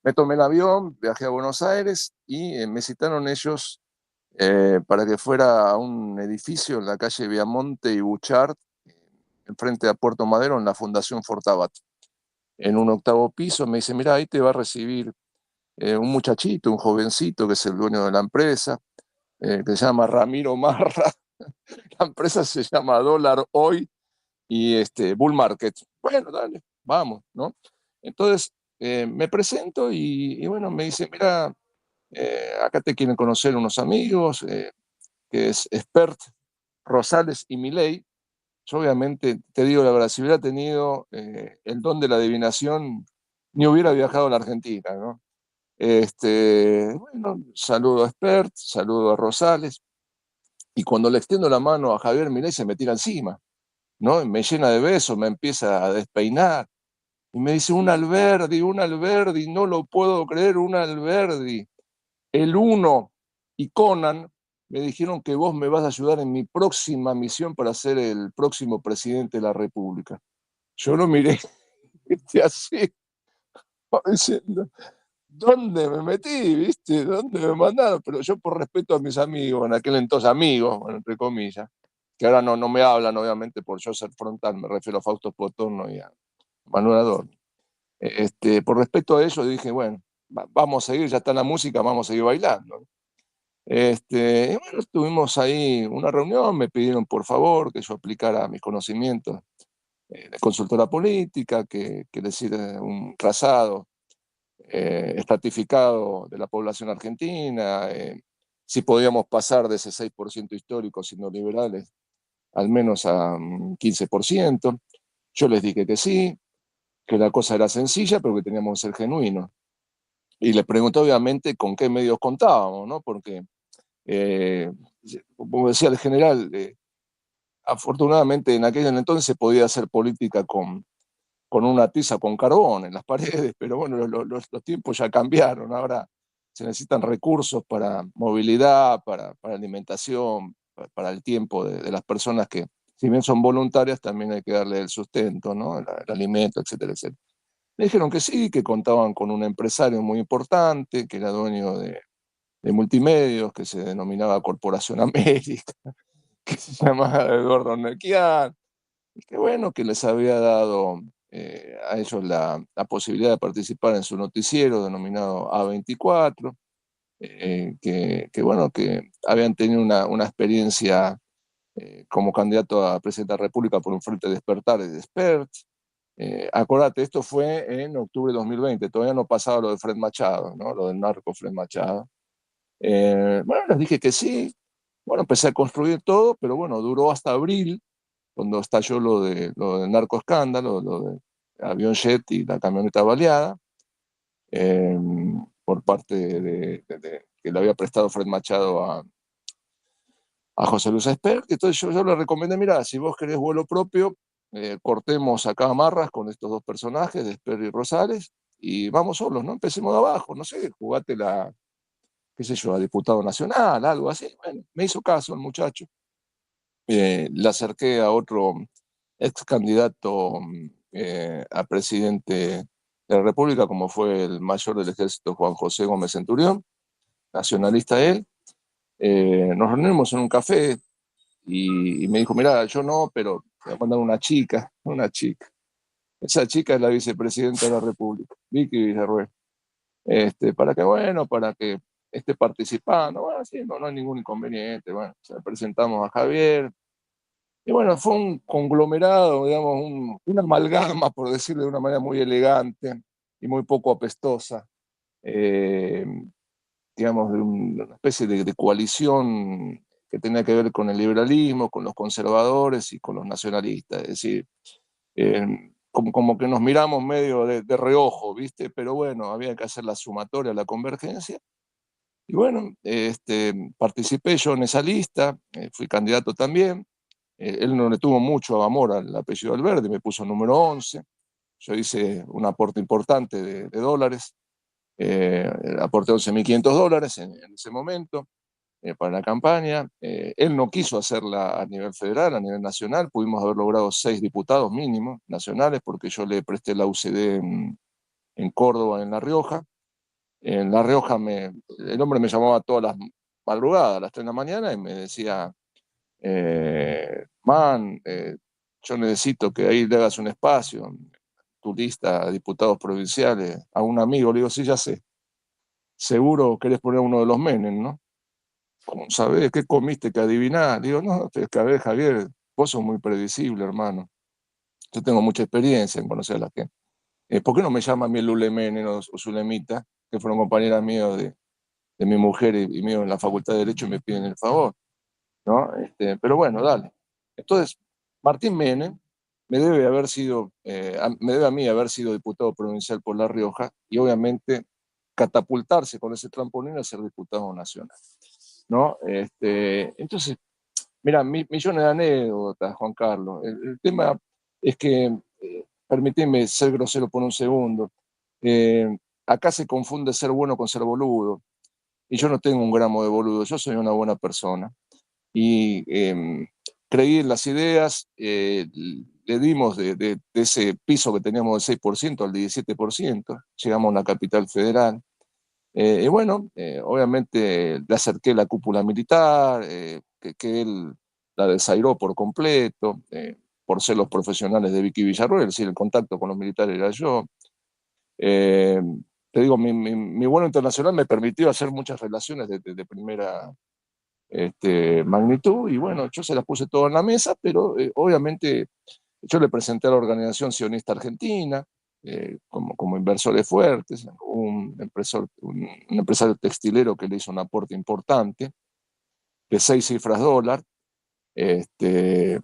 Me tomé el avión, viajé a Buenos Aires y me citaron ellos para que fuera a un edificio en la calle Viamonte y Buchard, enfrente a Puerto Madero, en la Fundación Fortabat. En un octavo piso me dice, mira, ahí te va a recibir un muchachito, un jovencito que es el dueño de la empresa, que se llama Ramiro Marra. La empresa se llama Dólar Hoy y Bull Market. Bueno, dale, vamos, ¿no? Entonces me presento y bueno, me dice, mira, acá te quieren conocer unos amigos, que es expert Rosales y Milei, yo obviamente, te digo la verdad, si hubiera tenido el don de la adivinación, ni hubiera viajado a la Argentina, ¿no? Bueno, saludo a Espert, saludo a Rosales, y cuando le extiendo la mano a Javier Milei se me tira encima, ¿no? Y me llena de besos, me empieza a despeinar, y me dice, un Alberdi, no lo puedo creer, un Alberdi. El Uno y Conan me dijeron que vos me vas a ayudar en mi próxima misión para ser el próximo presidente de la República. Yo lo miré así, diciendo, ¿dónde me metí? ¿Viste? ¿Dónde me mandaron? Pero yo por respeto a mis amigos, en aquel entonces amigos, bueno, entre comillas, que ahora no me hablan, obviamente, por yo ser frontal, me refiero a Fausto Potorno y a Manuel Adorno. Por respeto a ellos dije, bueno, vamos a seguir, ya está la música, vamos a seguir bailando. Y bueno, tuvimos ahí una reunión, me pidieron por favor que yo aplicara mis conocimientos de consultora política, que les hiciera un trazado estratificado de la población argentina, si podíamos pasar de ese 6% histórico siendo liberales al menos a 15%. Yo les dije que sí, que la cosa era sencilla, pero que teníamos que ser genuinos. Y les pregunté obviamente con qué medios contábamos, ¿no? Porque eh, como decía el general, afortunadamente en aquel entonces se podía hacer política con una tiza con carbón en las paredes, pero bueno, los tiempos ya cambiaron, ahora se necesitan recursos para movilidad, para alimentación, para el tiempo de las personas que, si bien son voluntarias, también hay que darle el sustento, ¿no? El alimento, etcétera, etcétera. Me dijeron que sí, que contaban con un empresario muy importante, que era dueño de multimedios, que se denominaba Corporación América, que se llamaba Eduardo Nequian, y que bueno, que les había dado a ellos la posibilidad de participar en su noticiero denominado A24, que bueno, que habían tenido una experiencia como candidato a presidente de la República por un frente Despertar y Despert. Acordate, esto fue en octubre de 2020, todavía no pasaba lo de Fred Machado, ¿no? Lo del narco Fred Machado. Bueno, les dije que sí. Bueno, empecé a construir todo, pero bueno, duró hasta abril, cuando estalló lo del narcoescándalo, lo de avión jet y la camioneta baleada, eh, por parte que le había prestado Fred Machado a José Luis Esper. Entonces yo le recomendé, mira, si vos querés vuelo propio, cortemos acá amarras con estos dos personajes, de Esper y Rosales, y vamos solos, ¿no? Empecemos de abajo, no sé, jugate qué sé yo, a diputado nacional, algo así. Bueno, me hizo caso el muchacho. Le acerqué a otro ex candidato a presidente de la República, como fue el mayor del ejército Juan José Gómez Centurión, nacionalista él. Nos reunimos en un café y me dijo, mira, yo no, pero te voy a mandar una chica, una chica. Esa chica es la vicepresidenta de la República, Vicky Villarruel. Para que, bueno, para que esté participando, bueno, sí, no hay ningún inconveniente. Bueno, o sea, presentamos a Javier, y bueno, fue un conglomerado, digamos, una amalgama, por decirlo de una manera muy elegante y muy poco apestosa, eh, digamos, de una especie de coalición que tenía que ver con el liberalismo, con los conservadores y con los nacionalistas. Es decir, como que nos miramos medio de reojo, ¿viste? Pero bueno, había que hacer la sumatoria, la convergencia. Y bueno, participé yo en esa lista, fui candidato también. Él no le tuvo mucho amor al apellido Alberdi, me puso número 11. Yo hice un aporte importante de dólares, aporté $11.500 en ese momento para la campaña. Él no quiso hacerla a nivel federal, a nivel nacional. Pudimos haber logrado 6 diputados mínimos nacionales porque yo le presté la UCD en Córdoba, en La Rioja. En La Rioja el hombre me llamaba todas las madrugadas, a las 3 de la mañana, y me decía, yo necesito que ahí le hagas un espacio, tu lista de diputados provinciales, a un amigo. Le digo, sí, ya sé, seguro querés poner uno de los Menem, ¿no? ¿Cómo sabés? ¿Qué comiste? ¿Qué adivinás? Digo, no, es que a ver, Javier, vos sos muy predecible, hermano. Yo tengo mucha experiencia en conocer a la gente. ¿Por qué no me llama a mí Lule Menem o Zulemita, que fueron compañeras mías de mi mujer y mío en la Facultad de Derecho, y me piden el favor? ¿no? Pero bueno, dale. Entonces, Martín Menem me debe haber sido, me debe a mí haber sido diputado provincial por La Rioja y obviamente catapultarse con ese trampolín a ser diputado nacional, ¿no? Entonces, mira, millones de anécdotas, Juan Carlos. El tema es que, permíteme ser grosero por un segundo, eh, acá se confunde ser bueno con ser boludo, y yo no tengo un gramo de boludo, yo soy una buena persona y creí en las ideas, le dimos de ese piso que teníamos del 6% al 17%, llegamos a una capital federal. Y bueno, obviamente le acerqué la cúpula militar, que él la desairó por completo, por ser los profesionales de Vicky Villarroel, es decir, el contacto con los militares era yo. Eh, Te digo, mi vuelo internacional me permitió hacer muchas relaciones de primera magnitud y bueno, yo se las puse todo en la mesa, pero obviamente yo le presenté a la Organización Sionista Argentina como inversores fuertes, un empresario textilero que le hizo un aporte importante de 6 cifras dólar. Este,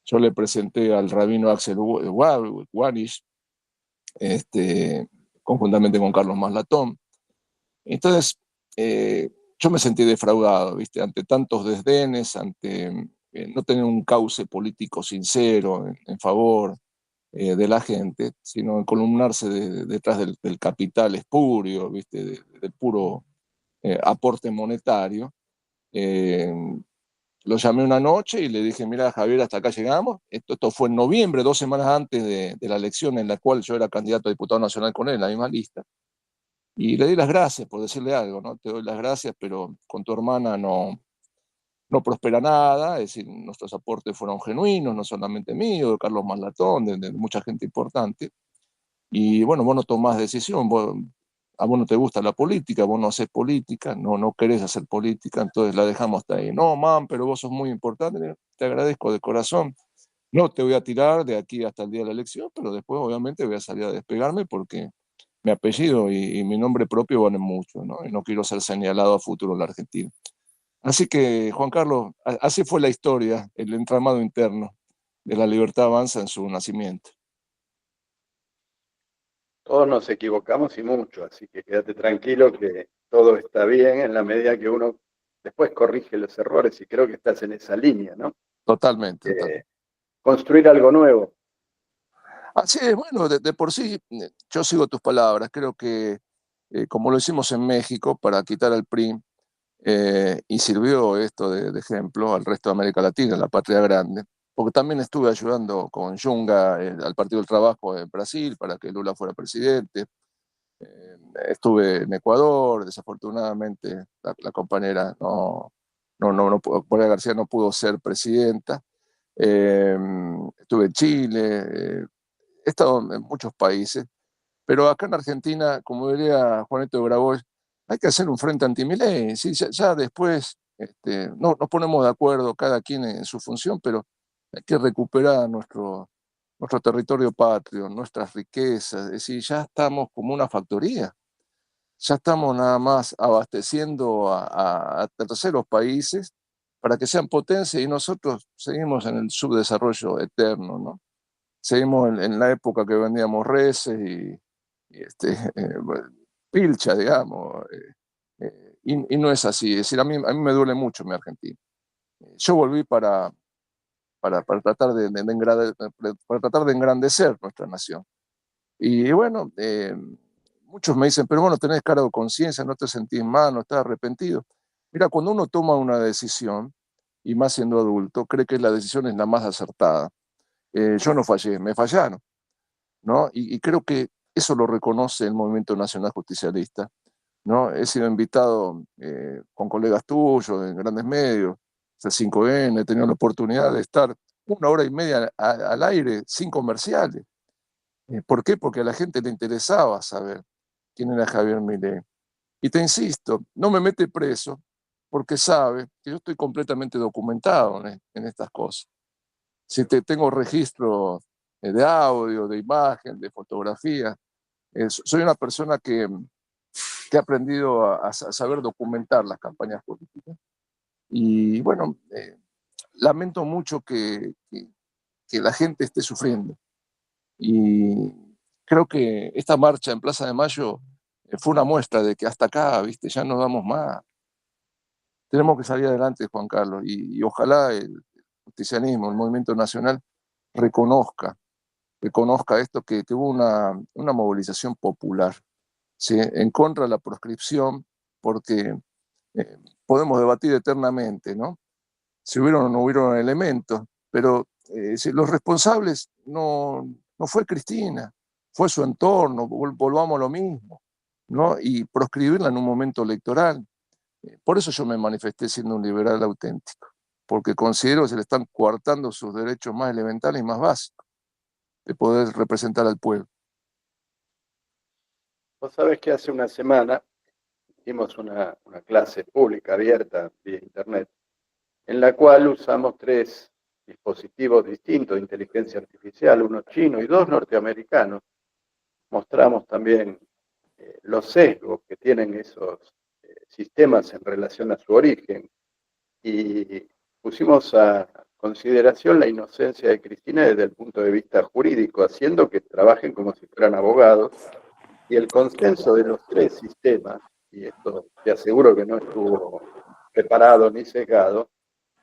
yo le presenté al rabino Axel Wanish, conjuntamente con Carlos Maslatón. Entonces, yo me sentí defraudado, ¿viste? Ante tantos desdenes, ante no tener un cauce político sincero en favor de la gente, sino columnarse detrás del capital espurio, ¿viste? Del puro aporte monetario. Eh, lo llamé una noche y le dije, mira, Javier, hasta acá llegamos. Esto fue en noviembre, 2 semanas antes de la elección en la cual yo era candidato a diputado nacional con él, en la misma lista. Y le di las gracias por decirle algo, ¿no? Te doy las gracias, pero con tu hermana no prospera nada, es decir, nuestros aportes fueron genuinos, no solamente mío, de Carlos Maslatón, de mucha gente importante. Y bueno, vos no tomás decisión, a vos no te gusta la política, vos no haces política, no querés hacer política, entonces la dejamos hasta ahí. No, man, pero vos sos muy importante, te agradezco de corazón. No te voy a tirar de aquí hasta el día de la elección, pero después obviamente voy a salir a despegarme porque mi apellido y mi nombre propio valen mucho, ¿no? Y no quiero ser señalado a futuro en la Argentina. Así que, Juan Carlos, así fue la historia, el entramado interno de la Libertad Avanza en su nacimiento. Todos nos equivocamos y mucho, así que quédate tranquilo que todo está bien en la medida que uno después corrige los errores y creo que estás en esa línea, ¿no? Totalmente, Eh, totalmente. construir algo nuevo. Así es, bueno, de por sí, yo sigo tus palabras. Creo que, como lo hicimos en México para quitar al PRI, y sirvió esto de ejemplo al resto de América Latina, la patria grande, porque también estuve ayudando con Junga al Partido del Trabajo en Brasil para que Lula fuera presidente. Eh, Estuve en Ecuador, desafortunadamente la compañera Gloria García no pudo ser presidenta. Eh, Estuve en Chile, he estado en muchos países, pero acá en Argentina, como diría Juanito de Grabois, hay que hacer un frente anti-Milei. Sí, ya después no nos ponemos de acuerdo cada quien en su función, pero hay que recuperar nuestro territorio patrio, nuestras riquezas. Es decir, ya estamos como una factoría, ya estamos nada más abasteciendo a terceros países para que sean potencia y nosotros seguimos en el subdesarrollo eterno, ¿no? Seguimos en la época que vendíamos reses bueno, pilcha, digamos, y no es así. Es decir, a mí me duele mucho mi Argentina. Yo volví para tratar para tratar de engrandecer nuestra nación. Y bueno, muchos me dicen, pero bueno, tenés cara de conciencia, no te sentís mal, no estás arrepentido. Mira, cuando uno toma una decisión, y más siendo adulto, cree que la decisión es la más acertada. Yo no fallé, me fallaron, ¿no? Y creo que eso lo reconoce el Movimiento Nacional Justicialista, ¿no? He sido invitado con colegas tuyos en grandes medios, el 5N, he tenido la oportunidad de estar 1 hora y media al aire sin comerciales. ¿Por qué? Porque a la gente le interesaba saber quién era Javier Milei. Y te insisto, no me mete preso porque sabe que yo estoy completamente documentado en estas cosas. Si tengo registro de audio, de imagen, de fotografía, soy una persona que ha aprendido a saber documentar las campañas políticas. Y bueno, lamento mucho que la gente esté sufriendo. Y creo que esta marcha en Plaza de Mayo fue una muestra de que hasta acá, ¿viste? Ya no damos más. Tenemos que salir adelante, Juan Carlos, y ojalá el justicialismo, el movimiento nacional, reconozca, reconozca esto, que hubo una movilización popular, ¿sí? En contra de la proscripción, porque podemos debatir eternamente, ¿no? Si hubieron o no hubieron elementos, pero si los responsables no fue Cristina, fue su entorno, volvamos a lo mismo, ¿no? Y proscribirla en un momento electoral. Por eso yo me manifesté siendo un liberal auténtico, porque considero que se le están coartando sus derechos más elementales y más básicos de poder representar al pueblo. Vos sabés que hace una semana hicimos una clase pública abierta vía internet, en la cual usamos tres dispositivos distintos de inteligencia artificial, uno chino y dos norteamericanos. Mostramos también los sesgos que tienen esos sistemas en relación a su origen y pusimos a consideración la inocencia de Cristina desde el punto de vista jurídico, haciendo que trabajen como si fueran abogados, y el consenso de los tres sistemas, y esto te aseguro que no estuvo preparado ni sesgado,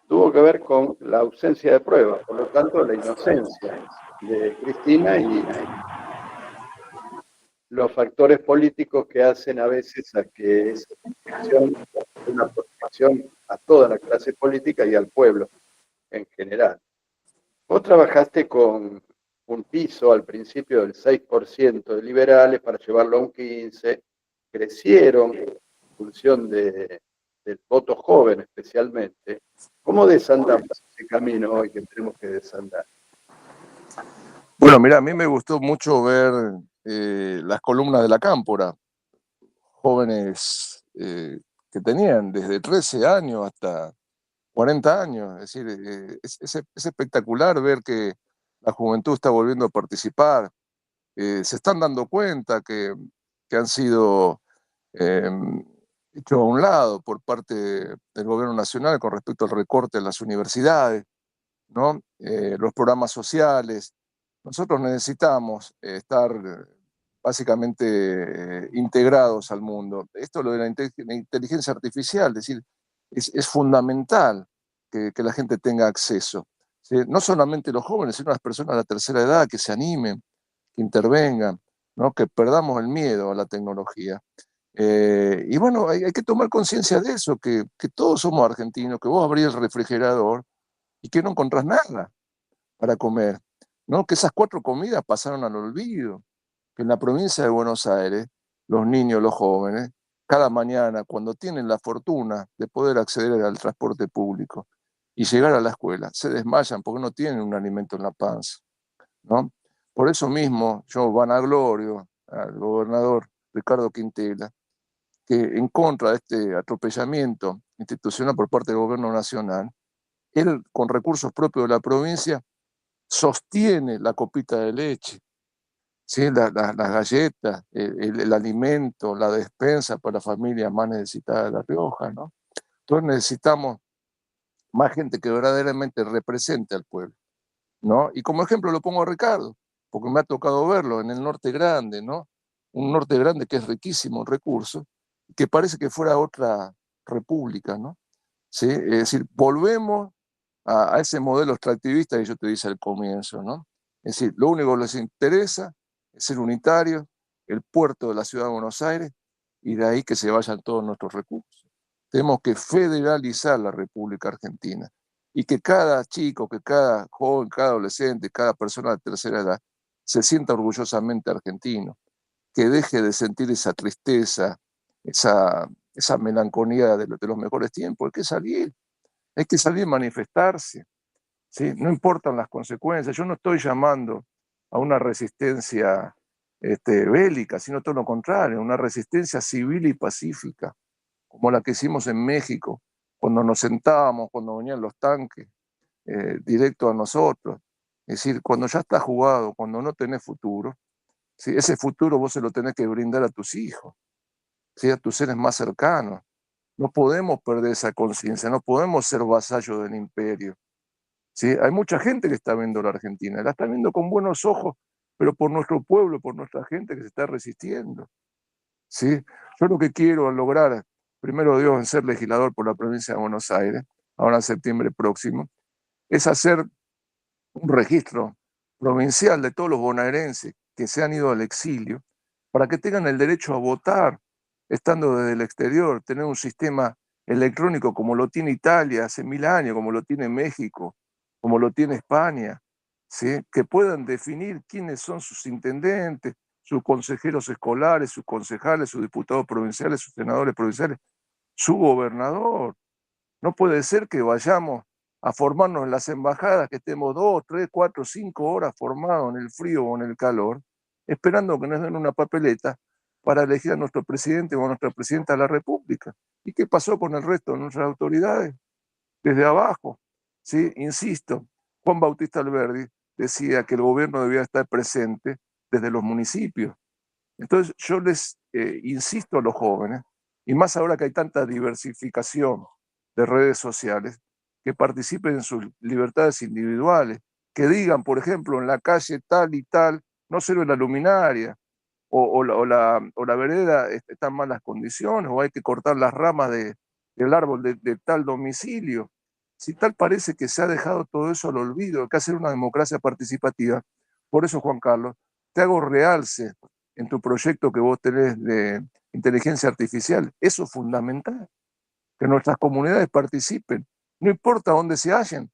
tuvo que ver con la ausencia de pruebas, por lo tanto la inocencia de Cristina y los factores políticos que hacen a veces a que esa protección sea una protección a toda la clase política y al pueblo en general. Vos trabajaste con un piso al principio del 6% de liberales para llevarlo a un 15%, crecieron en función del voto joven especialmente. ¿Cómo desandamos ese camino hoy que tenemos que desandar? Bueno, mira, a mí me gustó mucho ver las columnas de la Cámpora, jóvenes que tenían desde 13 años hasta 40 años. Es decir, es espectacular ver que la juventud está volviendo a participar. Se están dando cuenta que han sido eh, hechos a un lado por parte del gobierno nacional con respecto al recorte en las universidades, ¿no? Los programas sociales. Nosotros necesitamos estar básicamente integrados al mundo. Esto lo de la inteligencia artificial, es decir, es fundamental que la gente tenga acceso. ¿Sí? No solamente los jóvenes, sino las personas de la tercera edad que se animen, que intervengan, ¿no? Que perdamos el miedo a la tecnología. Y bueno, hay que tomar conciencia de eso, que todos somos argentinos, que vos abrís el refrigerador y que no encontrás nada para comer, ¿no? Que esas 4 comidas pasaron al olvido, que en la provincia de Buenos Aires, los niños, los jóvenes, cada mañana, cuando tienen la fortuna de poder acceder al transporte público y llegar a la escuela, se desmayan porque no tienen un alimento en la panza, ¿no? Por eso mismo yo vanaglorio al gobernador Ricardo Quintela, que en contra de este atropellamiento institucional por parte del gobierno nacional, él con recursos propios de la provincia sostiene la copita de leche, ¿sí? Las galletas, el alimento, la despensa para las familias más necesitadas de La Rioja, ¿no? Entonces necesitamos más gente que verdaderamente represente al pueblo, ¿no? Y como ejemplo lo pongo a Ricardo, porque me ha tocado verlo en el Norte Grande, ¿no? Un Norte Grande que es riquísimo en recursos, que parece que fuera otra república, ¿no? ¿Sí? Es decir, volvemos a ese modelo extractivista que yo te dije al comienzo, ¿no? Es decir, lo único que les interesa es ser unitarios, el puerto de la ciudad de Buenos Aires, y de ahí que se vayan todos nuestros recursos. Tenemos que federalizar la República Argentina y que cada chico, que cada joven, cada adolescente, cada persona de tercera edad se sienta orgullosamente argentino, que deje de sentir esa tristeza, esa melancolía de los mejores tiempos. Hay que salir a manifestarse, ¿sí? No importan las consecuencias. Yo no estoy llamando a una resistencia bélica, sino todo lo contrario, una resistencia civil y pacífica, como la que hicimos en México, cuando nos sentábamos, cuando venían los tanques directo a nosotros. Es decir, cuando ya está jugado, cuando no tenés futuro, ¿sí? Ese futuro vos se lo tenés que brindar a tus hijos, ¿sí? A tus seres más cercanos. No podemos perder esa conciencia, no podemos ser vasallos del imperio. ¿Sí? Hay mucha gente que está viendo la Argentina, la está viendo con buenos ojos, pero por nuestro pueblo, por nuestra gente que se está resistiendo. ¿Sí? Yo lo que quiero lograr, primero Dios, en ser legislador por la provincia de Buenos Aires, ahora en septiembre próximo, es hacer un registro provincial de todos los bonaerenses que se han ido al exilio para que tengan el derecho a votar estando desde el exterior, tener un sistema electrónico como lo tiene Italia hace 1000 años, como lo tiene México, como lo tiene España, ¿sí? Que puedan definir quiénes son sus intendentes, sus consejeros escolares, sus concejales, sus diputados provinciales, sus senadores provinciales, su gobernador. No puede ser que vayamos a formarnos en las embajadas, que estemos 2, 3, 4, 5 horas formados en el frío o en el calor, esperando que nos den una papeleta para elegir a nuestro presidente o a nuestra presidenta de la República. ¿Y qué pasó con el resto de nuestras autoridades? Desde abajo, ¿sí? Insisto, Juan Bautista Alberdi decía que el gobierno debía estar presente desde los municipios. Entonces yo les insisto a los jóvenes, y más ahora que hay tanta diversificación de redes sociales, que participen en sus libertades individuales, que digan, por ejemplo, en la calle tal y tal, no sirve la luminaria, o la vereda está en malas condiciones, o hay que cortar las ramas del árbol de tal domicilio. Si tal parece que se ha dejado todo eso al olvido, hay que hacer una democracia participativa. Por eso, Juan Carlos, te hago realce en tu proyecto que vos tenés de inteligencia artificial. Eso es fundamental, que nuestras comunidades participen, no importa dónde se hallen,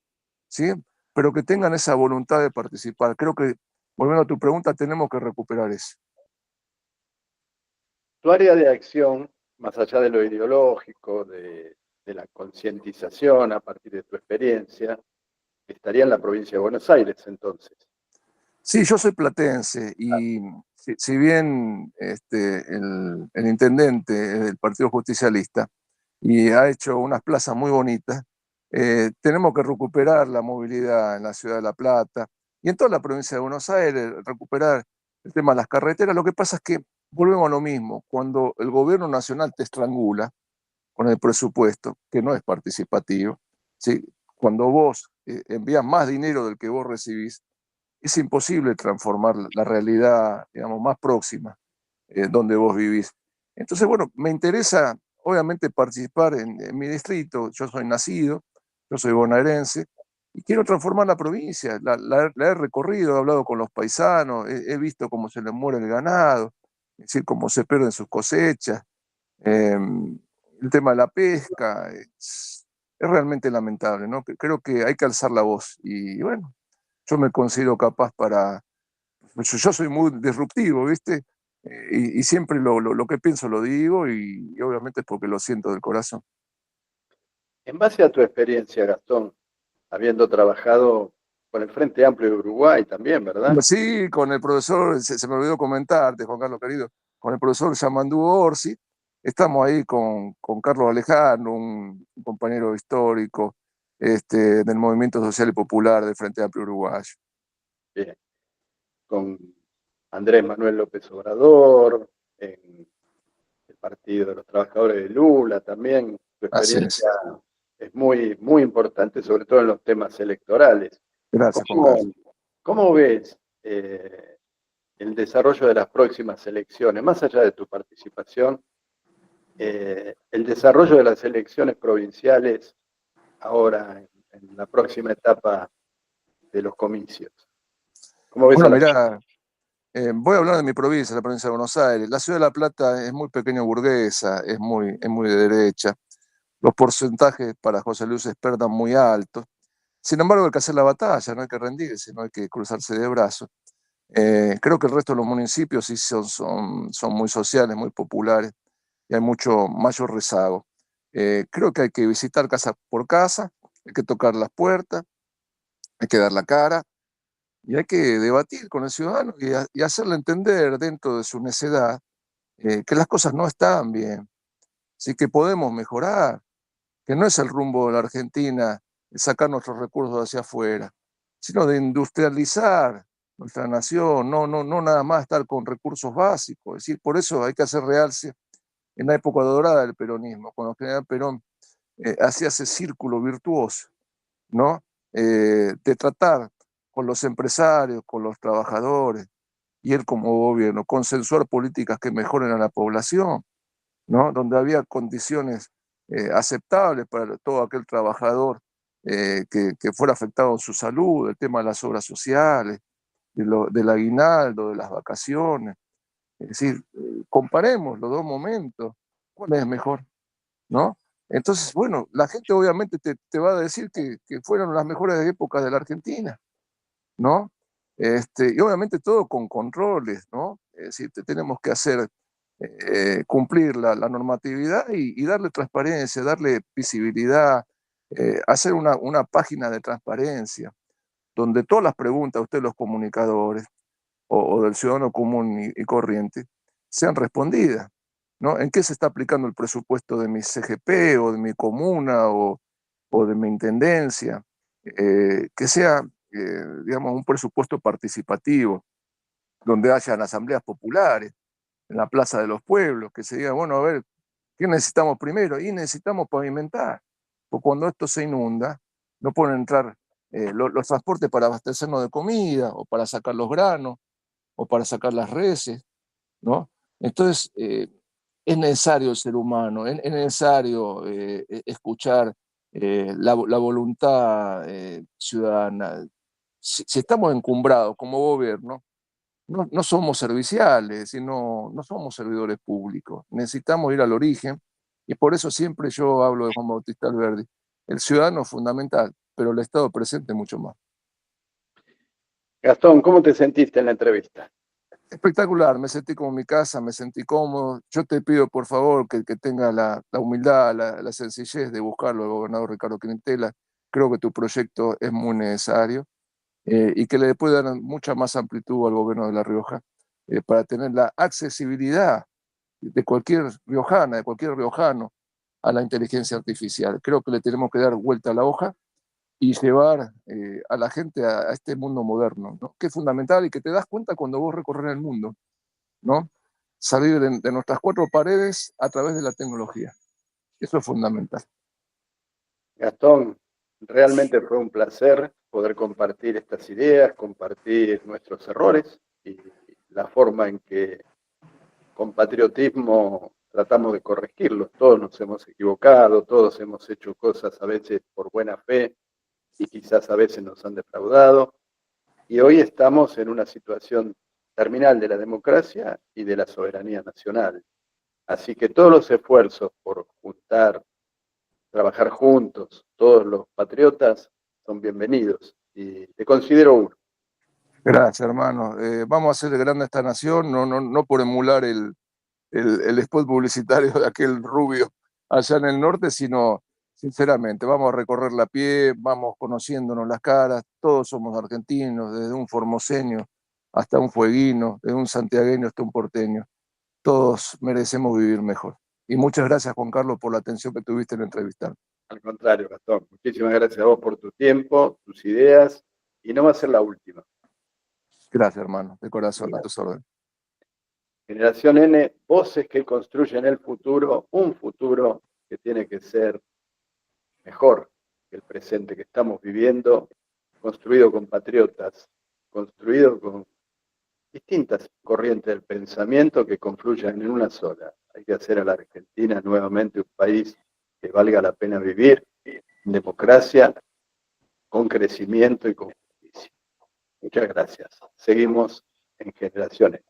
¿sí? Pero que tengan esa voluntad de participar. Creo que, volviendo a tu pregunta, tenemos que recuperar eso. Tu área de acción, más allá de lo ideológico, de la concientización a partir de tu experiencia, estaría en la provincia de Buenos Aires entonces. Sí, yo soy platense y si bien el intendente es del Partido Justicialista y ha hecho unas plazas muy bonitas, tenemos que recuperar la movilidad en la ciudad de La Plata y en toda la provincia de Buenos Aires, recuperar el tema de las carreteras. Lo que pasa es que volvemos a lo mismo, cuando el gobierno nacional te estrangula con el presupuesto, que no es participativo, ¿sí? Cuando vos envías más dinero del que vos recibís, es imposible transformar la realidad, digamos, más próxima donde vos vivís. Entonces, bueno, me interesa, obviamente, participar en mi distrito. Yo soy nacido, yo soy bonaerense, y quiero transformar la provincia. La he recorrido, he hablado con los paisanos, he visto cómo se les muere el ganado, es decir, cómo se pierden sus cosechas. El tema de la pesca es realmente lamentable, ¿no? Creo que hay que alzar la voz. Y bueno, yo me considero capaz para... Yo soy muy disruptivo, ¿viste? Y siempre lo que pienso lo digo y obviamente es porque lo siento del corazón. En base a tu experiencia, Gastón, habiendo trabajado con el Frente Amplio de Uruguay también, ¿verdad? Sí, con el profesor, se me olvidó comentarte, Juan Carlos querido, con el profesor Yamandú Orsi, estamos ahí con Carlos Alejandro, un compañero histórico del Movimiento Social y Popular del Frente Amplio Uruguayo. Bien. Con Andrés Manuel López Obrador, en el Partido de los Trabajadores de Lula también. Tu Así experiencia es. es muy, muy importante, sobre todo en los temas electorales. Gracias, Juan ¿Cómo, Carlos. cómo ves el desarrollo de las próximas elecciones, más allá de tu participación, el desarrollo de las elecciones provinciales ahora en la próxima etapa de los comicios? ¿Cómo ves a Bueno, la... mira, voy a hablar de mi provincia, la provincia de Buenos Aires. La ciudad de La Plata es muy pequeño burguesa, es muy de derecha. Los porcentajes para José Luis Esperda muy altos. Sin embargo, hay que hacer la batalla, no hay que rendirse, no hay que cruzarse de brazos. Creo que el resto de los municipios sí son muy sociales, muy populares y hay mucho mayor rezago. Creo que hay que visitar casa por casa, hay que tocar las puertas, hay que dar la cara y hay que debatir con el ciudadano y hacerle entender dentro de su necedad que las cosas no están bien, sí que podemos mejorar, que no es el rumbo de la Argentina sacar nuestros recursos hacia afuera, sino de industrializar nuestra nación, no nada más estar con recursos básicos. Es decir, por eso hay que hacer realce en la época dorada del peronismo, cuando el general Perón hacía ese círculo virtuoso, ¿no? De tratar con los empresarios, con los trabajadores, y él como gobierno, consensuar políticas que mejoren a la población, ¿no? Donde había condiciones aceptables para todo aquel trabajador que fuera afectado en su salud, el tema de las obras sociales, del aguinaldo, de las vacaciones. Es decir, comparemos los dos momentos, ¿cuál es mejor? ¿No? Entonces, bueno, la gente obviamente te va a decir que fueron las mejores épocas de la Argentina, ¿no? Y obviamente todo con controles, ¿no? Es decir, tenemos que hacer cumplir la normatividad y darle transparencia, darle visibilidad, hacer una página de transparencia, donde todas las preguntas de ustedes los comunicadores o del ciudadano común y corriente sean respondidas, ¿no? ¿En qué se está aplicando el presupuesto de mi CGP o de mi comuna o de mi intendencia? Que sea, digamos, un presupuesto participativo, donde hayan asambleas populares en la Plaza de los Pueblos, que se diga, bueno, a ver, ¿qué necesitamos primero? Y necesitamos pavimentar, porque cuando esto se inunda, no pueden entrar los transportes para abastecernos de comida, o para sacar los granos, o para sacar las reses, ¿no? Entonces, es necesario el ser humano, es necesario escuchar la voluntad ciudadana. Si estamos encumbrados como gobierno, no somos serviciales, sino no somos servidores públicos. Necesitamos ir al origen y por eso siempre yo hablo de Juan Bautista Alberdi. El ciudadano es fundamental, pero el Estado presente mucho más. Gastón, ¿cómo te sentiste en la entrevista? Espectacular, me sentí como en mi casa, me sentí cómodo. Yo te pido, por favor, que tenga la humildad, la sencillez de buscarlo al gobernador Ricardo Quintela. Creo que tu proyecto es muy necesario y que le puede dar mucha más amplitud al gobierno de La Rioja para tener la accesibilidad de cualquier riojana, de cualquier riojano a la inteligencia artificial. Creo que le tenemos que dar vuelta a la hoja y llevar a la gente a este mundo moderno, ¿no? Que es fundamental y que te das cuenta cuando vos recorres el mundo, ¿no? Salir de nuestras cuatro paredes a través de la tecnología. Eso es fundamental. Gastón, realmente fue un placer poder compartir estas ideas, compartir nuestros errores y la forma en que con patriotismo tratamos de corregirlos. Todos nos hemos equivocado, todos hemos hecho cosas a veces por buena fe y quizás a veces nos han defraudado. Y hoy estamos en una situación terminal de la democracia y de la soberanía nacional. Así que todos los esfuerzos por trabajar juntos, todos los patriotas son bienvenidos y te considero uno. Gracias, hermano. Vamos a hacer grande esta nación, no por emular el spot publicitario de aquel rubio allá en el norte, sino sinceramente, vamos a recorrer la pie, vamos conociéndonos las caras, todos somos argentinos, desde un formoseño hasta un fueguino, desde un santiagueño hasta un porteño. Todos merecemos vivir mejor. Y muchas gracias, Juan Carlos, por la atención que tuviste en entrevistar. Al contrario, Gastón, muchísimas gracias a vos por tu tiempo, tus ideas, y no va a ser la última. Gracias, hermano, de corazón, a tus órdenes. Generación N, voces que construyen el futuro, un futuro que tiene que ser mejor que el presente que estamos viviendo, construido con patriotas, construido con distintas corrientes del pensamiento que confluyan en una sola. Hay que hacer a la Argentina nuevamente un país que valga la pena vivir, en democracia, con crecimiento y con justicia. Muchas gracias. Seguimos en Generaciones.